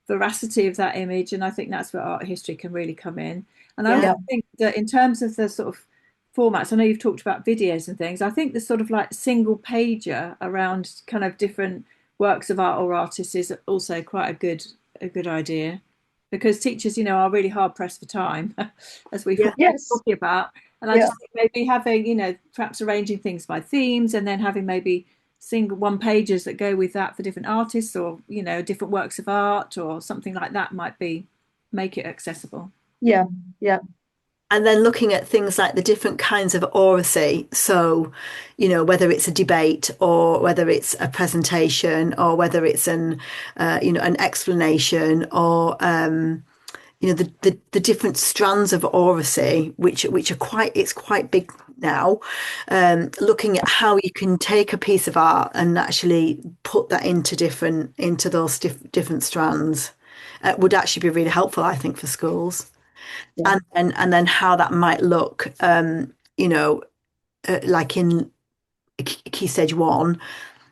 [SPEAKER 3] veracity of that image? And I think that's where art history can really come in. And I also think that in terms of the sort of formats, I know you've talked about videos and things. I think the sort of like single pager around kind of different works of art or artists is also quite a good idea, because teachers, are really hard pressed for time, as we've been talking about. And I just think maybe having, perhaps arranging things by themes, and then having maybe single one pages that go with that for different artists, or different works of art or something like that might make it accessible.
[SPEAKER 1] Yeah.
[SPEAKER 4] And then looking at things like the different kinds of oracy. So, whether it's a debate, or whether it's a presentation, or whether it's an explanation, or the different strands of oracy, which are quite big now. Looking at how you can take a piece of art and actually put that into those different strands would actually be really helpful, I think, for schools. Yeah. And then how that might look, like in Key Stage 1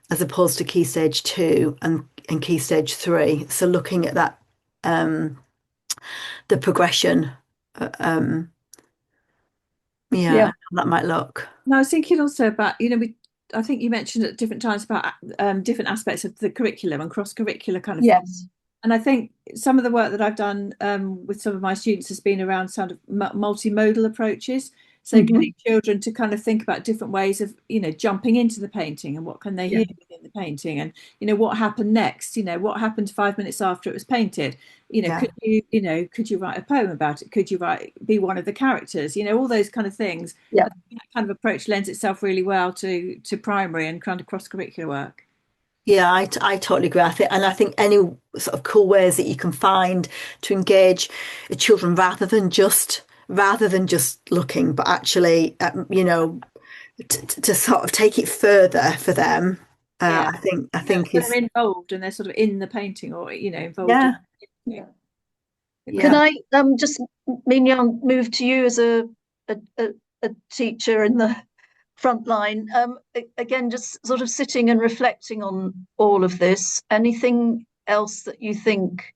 [SPEAKER 4] as opposed to Key Stage 2 and Key Stage 3. So looking at that, the progression, how that might look.
[SPEAKER 3] No, I was thinking also about, I think you mentioned at different times about different aspects of the curriculum and cross-curricular kind of things. And I think some of the work that I've done with some of my students has been around sort of multimodal approaches. So getting children to kind of think about different ways of, jumping into the painting, and what can they hear within the painting, and, what happened next, what happened 5 minutes after it was painted, could you write a poem about it? Could you be one of the characters, all those kind of things.
[SPEAKER 1] Yeah.
[SPEAKER 3] That kind of approach lends itself really well to primary and kind of cross-curricular work.
[SPEAKER 4] Yeah, I totally agree. I think any sort of cool ways that you can find to engage children rather than just looking, but actually, to sort of take it further for them. I think
[SPEAKER 3] they're involved and they're sort of in the painting, or involved.
[SPEAKER 1] Yeah. Can I just, Mignon, move to you as a teacher in the front line? Again, just sort of sitting and reflecting on all of this. Anything else that you think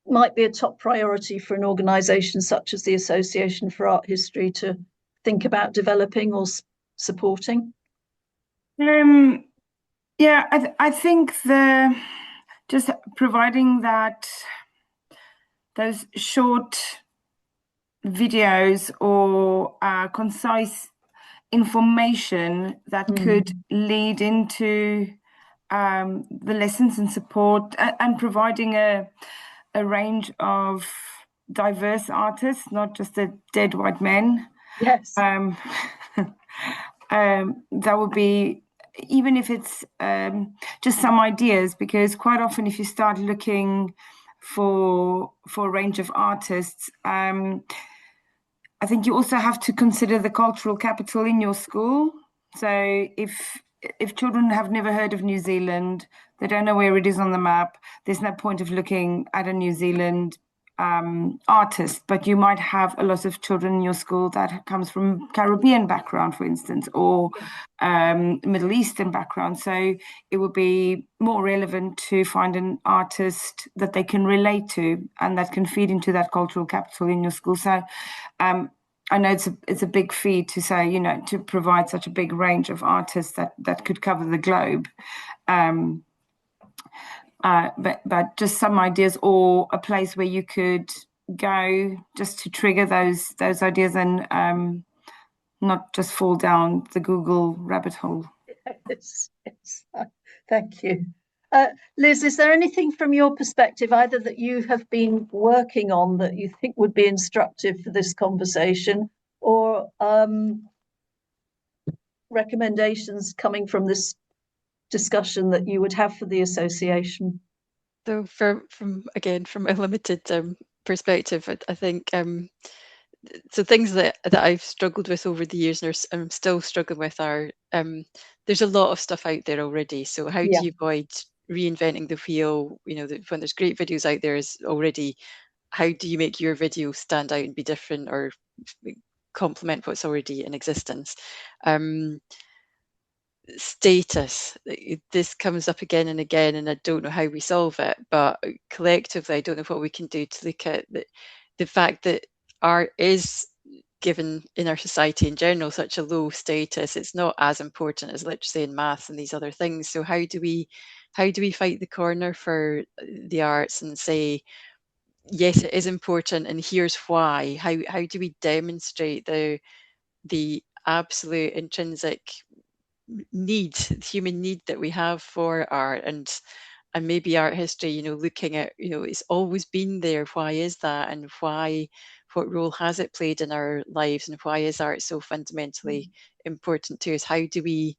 [SPEAKER 1] might be a top priority for an organisation such as the Association for Art History to think about developing or supporting?
[SPEAKER 7] I think just providing those short videos or concise information that could lead into the lessons and support, and providing a range of diverse artists, not just the dead white men.
[SPEAKER 1] Yes.
[SPEAKER 7] That would be, even if it's just some ideas, because quite often if you start looking for a range of artists, I think you also have to consider the cultural capital in your school. So if children have never heard of New Zealand, they don't know where it is on the map, there's no point of looking at a New Zealand artist. But you might have a lot of children in your school that comes from Caribbean background, for instance, or Middle Eastern background. So it would be more relevant to find an artist that they can relate to and that can feed into that cultural capital in your school. So I know it's a big feat to say, to provide such a big range of artists that could cover the globe. But just some ideas, or a place where you could go just to trigger those ideas, and not just fall down the Google rabbit hole.
[SPEAKER 1] Yes. Thank you. Liz, is there anything from your perspective, either that you have been working on that you think would be instructive for this conversation, or recommendations coming from this discussion that you would have for the association?
[SPEAKER 6] So from a limited perspective, I think so things that I've struggled with over the years, and I'm still struggling with, are there's a lot of stuff out there already. So how do you avoid reinventing the wheel? When there's great videos out there already, how do you make your video stand out and be different, or complement what's already in existence? Status, this comes up again and again, and I don't know how we solve it, but collectively I don't know what we can do to look at the fact that art is given in our society in general such a low status. It's not as important as literacy and maths and these other things. So how do we how do we fight the corner for the arts and say, yes, it is important, and here's why? How do we demonstrate the absolute intrinsic need, human need that we have for art, and maybe art history, you know, looking at, you know, it's always been there. Why is that? And why, what role has it played in our lives? And why is art so fundamentally important to us? How do we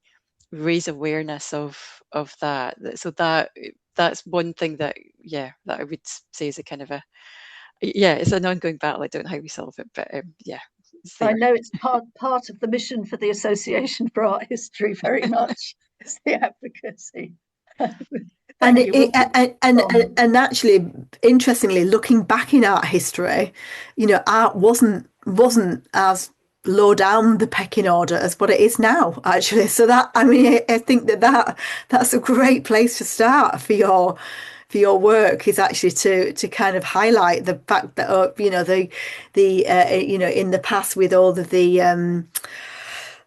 [SPEAKER 6] raise awareness of that? So that's one thing that, yeah, that I would say is a kind of a, yeah, it's an ongoing battle. I don't know how we solve it, but yeah.
[SPEAKER 1] I know it's part of the mission for the Association for Art History very much. It's the advocacy.
[SPEAKER 4] And actually, interestingly, looking back in art history, you know, art wasn't as low down the pecking order as what it is now, actually. So that, I mean, I think that's a great place to start for your work, is actually to kind of highlight the fact that you know, the you know, in the past, with all of the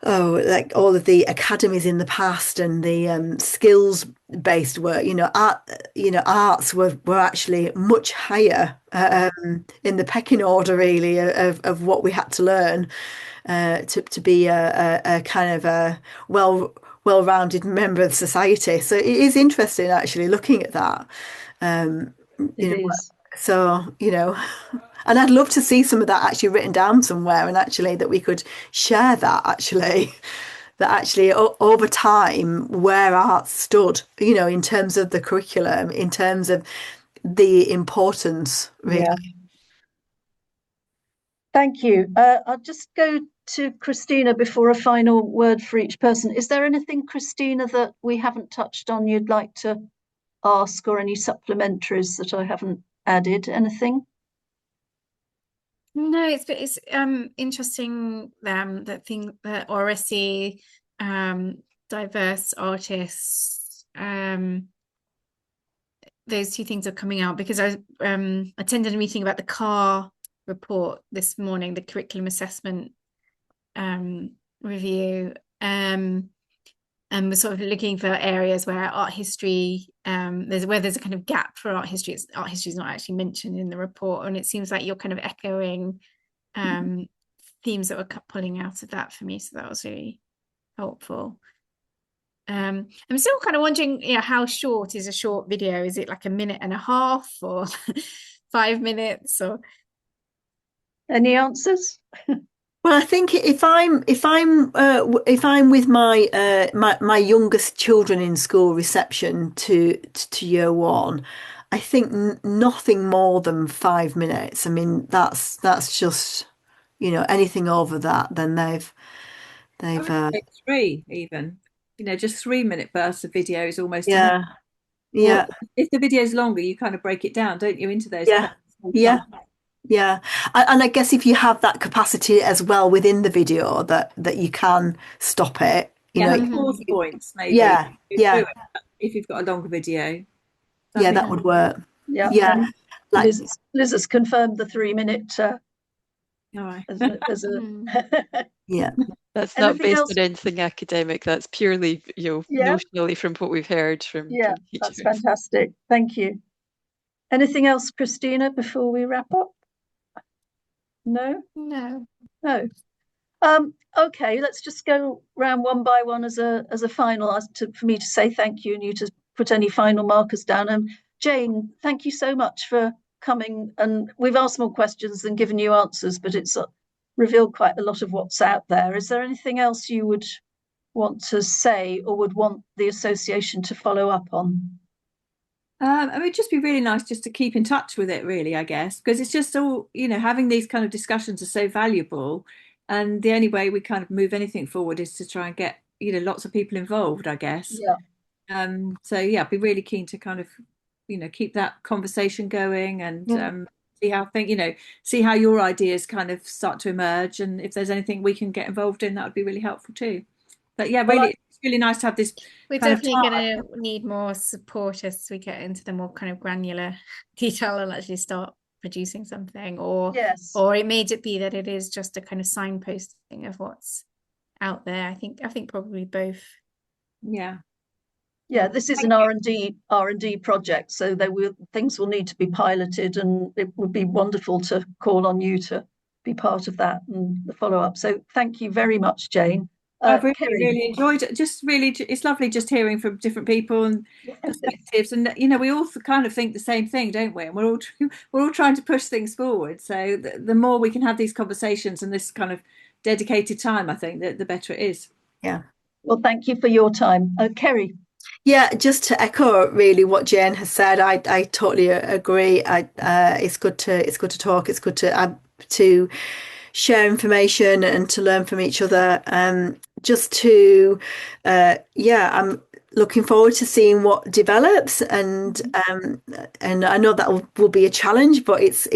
[SPEAKER 4] like all of the academies in the past and the skills based work, you know, arts were actually much higher in the pecking order, really, of what we had to learn to be a kind of a well-rounded member of society. So it is interesting, actually, looking at that. So, you know, and I'd love to see some of that actually written down somewhere, and actually that we could share that, actually, that actually over time where art stood, you know, in terms of the curriculum, in terms of the importance, really.
[SPEAKER 1] Yeah. Thank you. I'll just go to Christina before a final word for each person. Is there anything, Christina, that we haven't touched on you'd like to ask, or any supplementaries that I haven't added? Anything?
[SPEAKER 9] No, it's interesting that RSE, diverse artists, those two things are coming out, because I attended a meeting about the CAR report this morning, the curriculum assessment review, and we're sort of looking for areas where art history, there's a kind of gap for art history. Art history is not actually mentioned in the report, and it seems like you're kind of echoing themes that were pulling out of that for me. So that was really helpful. I'm still kind of wondering, you know, how short is a short video? Is it like 1.5 minutes or 5 minutes, or
[SPEAKER 1] any answers?
[SPEAKER 4] Well, I think if I'm with my youngest children in school reception to year one, I think nothing more than 5 minutes. I mean, that's just, you know, anything over that, then they've
[SPEAKER 3] 3 even, you know, just 3-minute bursts of video is almost
[SPEAKER 4] yeah
[SPEAKER 3] enough.
[SPEAKER 4] yeah.
[SPEAKER 3] Or if the video is longer, you kind of break it down, don't you, into those
[SPEAKER 4] Yeah. Yeah. Yeah, and I guess if you have that capacity as well within the video, that you can stop it, you know.
[SPEAKER 3] Pause points, maybe.
[SPEAKER 4] Yeah.
[SPEAKER 3] If you've got a longer video.
[SPEAKER 4] That would work.
[SPEAKER 1] Yeah.
[SPEAKER 4] Yeah.
[SPEAKER 1] Like, Liz has confirmed the 3-minute
[SPEAKER 3] all right.
[SPEAKER 1] as a
[SPEAKER 4] yeah.
[SPEAKER 6] That's not
[SPEAKER 1] Anything
[SPEAKER 6] based
[SPEAKER 1] else?
[SPEAKER 6] on anything academic. That's purely, you know, notionally from what we've heard from
[SPEAKER 1] Yeah,
[SPEAKER 6] teachers.
[SPEAKER 1] that's fantastic. Thank you. Anything else, Christina, before we wrap up? No. Okay, let's just go round one by one as a final, for me to say thank you and you to put any final markers down. Jane, thank you so much for coming, and we've asked more questions than given you answers, but it's revealed quite a lot of what's out there. Is there anything else you would want to say or would want the association to follow up on?
[SPEAKER 3] I mean, it'd just be really nice just to keep in touch with it, really, I guess, because it's just all, you know, having these kind of discussions are so valuable. And the only way we kind of move anything forward is to try and get, you know, lots of people involved, I guess.
[SPEAKER 1] Yeah.
[SPEAKER 3] So, yeah, I'd be really keen to kind of, you know, keep that conversation going and see how your ideas kind of start to emerge. And if there's anything we can get involved in, that would be really helpful too. But yeah, really, it's really nice to have this.
[SPEAKER 9] We're definitely going to need more support as we get into the more kind of granular detail and actually start producing something, or it may be that it is just a kind of signposting of what's out there. I think probably both.
[SPEAKER 3] Yeah.
[SPEAKER 1] Yeah, this is an R&D project, so things will need to be piloted, and it would be wonderful to call on you to be part of that and the follow-up. So thank you very much, Jane.
[SPEAKER 3] I've really,
[SPEAKER 1] Kerry.
[SPEAKER 3] really enjoyed it. Just really, it's lovely just hearing from different people and perspectives, and we all kind of think the same thing, don't we? And we're all trying to push things forward. So the more we can have these conversations and this kind of dedicated time, I think the better it is.
[SPEAKER 4] Yeah.
[SPEAKER 1] Well, thank you for your time, Kerry.
[SPEAKER 4] Yeah, just to echo really what Jane has said, I totally agree. It's good to talk. It's good to share information and to learn from each other. I'm looking forward to seeing what develops, and I know that will be a challenge, but it's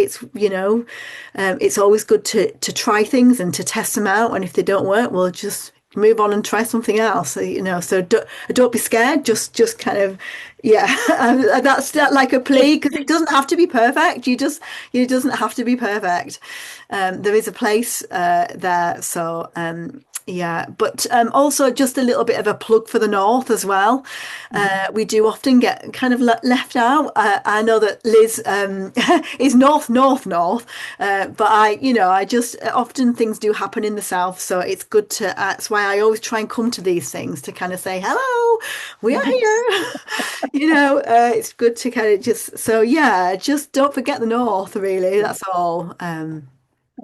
[SPEAKER 4] always good to try things and to test them out, and if they don't work, we'll just move on and try something else. So don't be scared. Just kind of, that's like a plea, because it doesn't have to be perfect. It doesn't have to be perfect. There is a place there. So but also just a little bit of a plug for the North as well. We do often get kind of left out. I know that Liz is north, but I just often things do happen in the South, so it's good to. That's why I always try and come to these things to kind of say hello, we are here. It's good to kind of just don't forget the North. Really, that's all.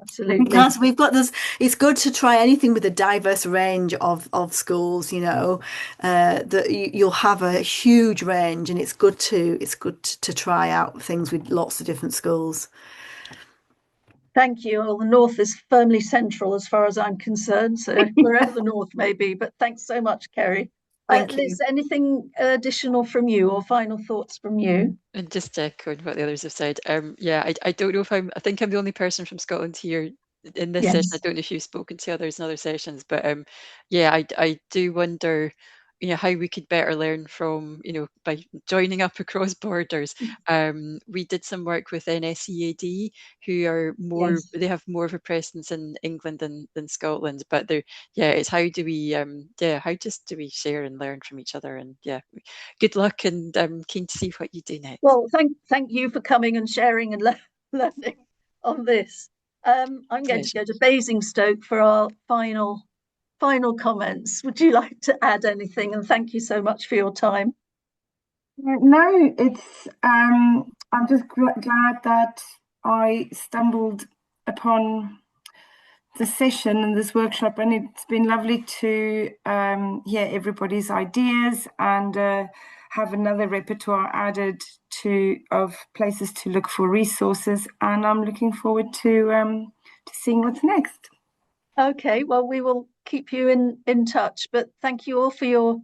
[SPEAKER 1] Absolutely.
[SPEAKER 4] Because we've got this, it's good to try anything with a diverse range of schools, that you'll have a huge range, and it's good to try out things with lots of different schools.
[SPEAKER 1] Thank you. Well, the North is firmly central as far as I'm concerned, so wherever the North may be, but thanks so much, Kerry. Liz, anything additional from you or final thoughts from you?
[SPEAKER 6] And just echoing what the others have said, I don't know if I think I'm the only person from Scotland here in this session. I don't know if you've spoken to others in other sessions, but I do wonder, how we could better learn from, by joining up across borders. We did some work with NSEAD, who are more, they have more of a presence in England than Scotland, but it's how do we, do we share and learn from each other? And good luck, and keen to see what you do next.
[SPEAKER 1] Well, thank you for coming and sharing and learning on this. I'm going to go to Basingstoke for our final comments. Would you like to add anything? And thank you so much for your time.
[SPEAKER 7] No, it's I'm just glad that I stumbled upon the session and this workshop, and it's been lovely to hear everybody's ideas and have another repertoire added of places to look for resources, and I'm looking forward to seeing what's next.
[SPEAKER 1] Okay, well, we will keep you in touch, but thank you all for your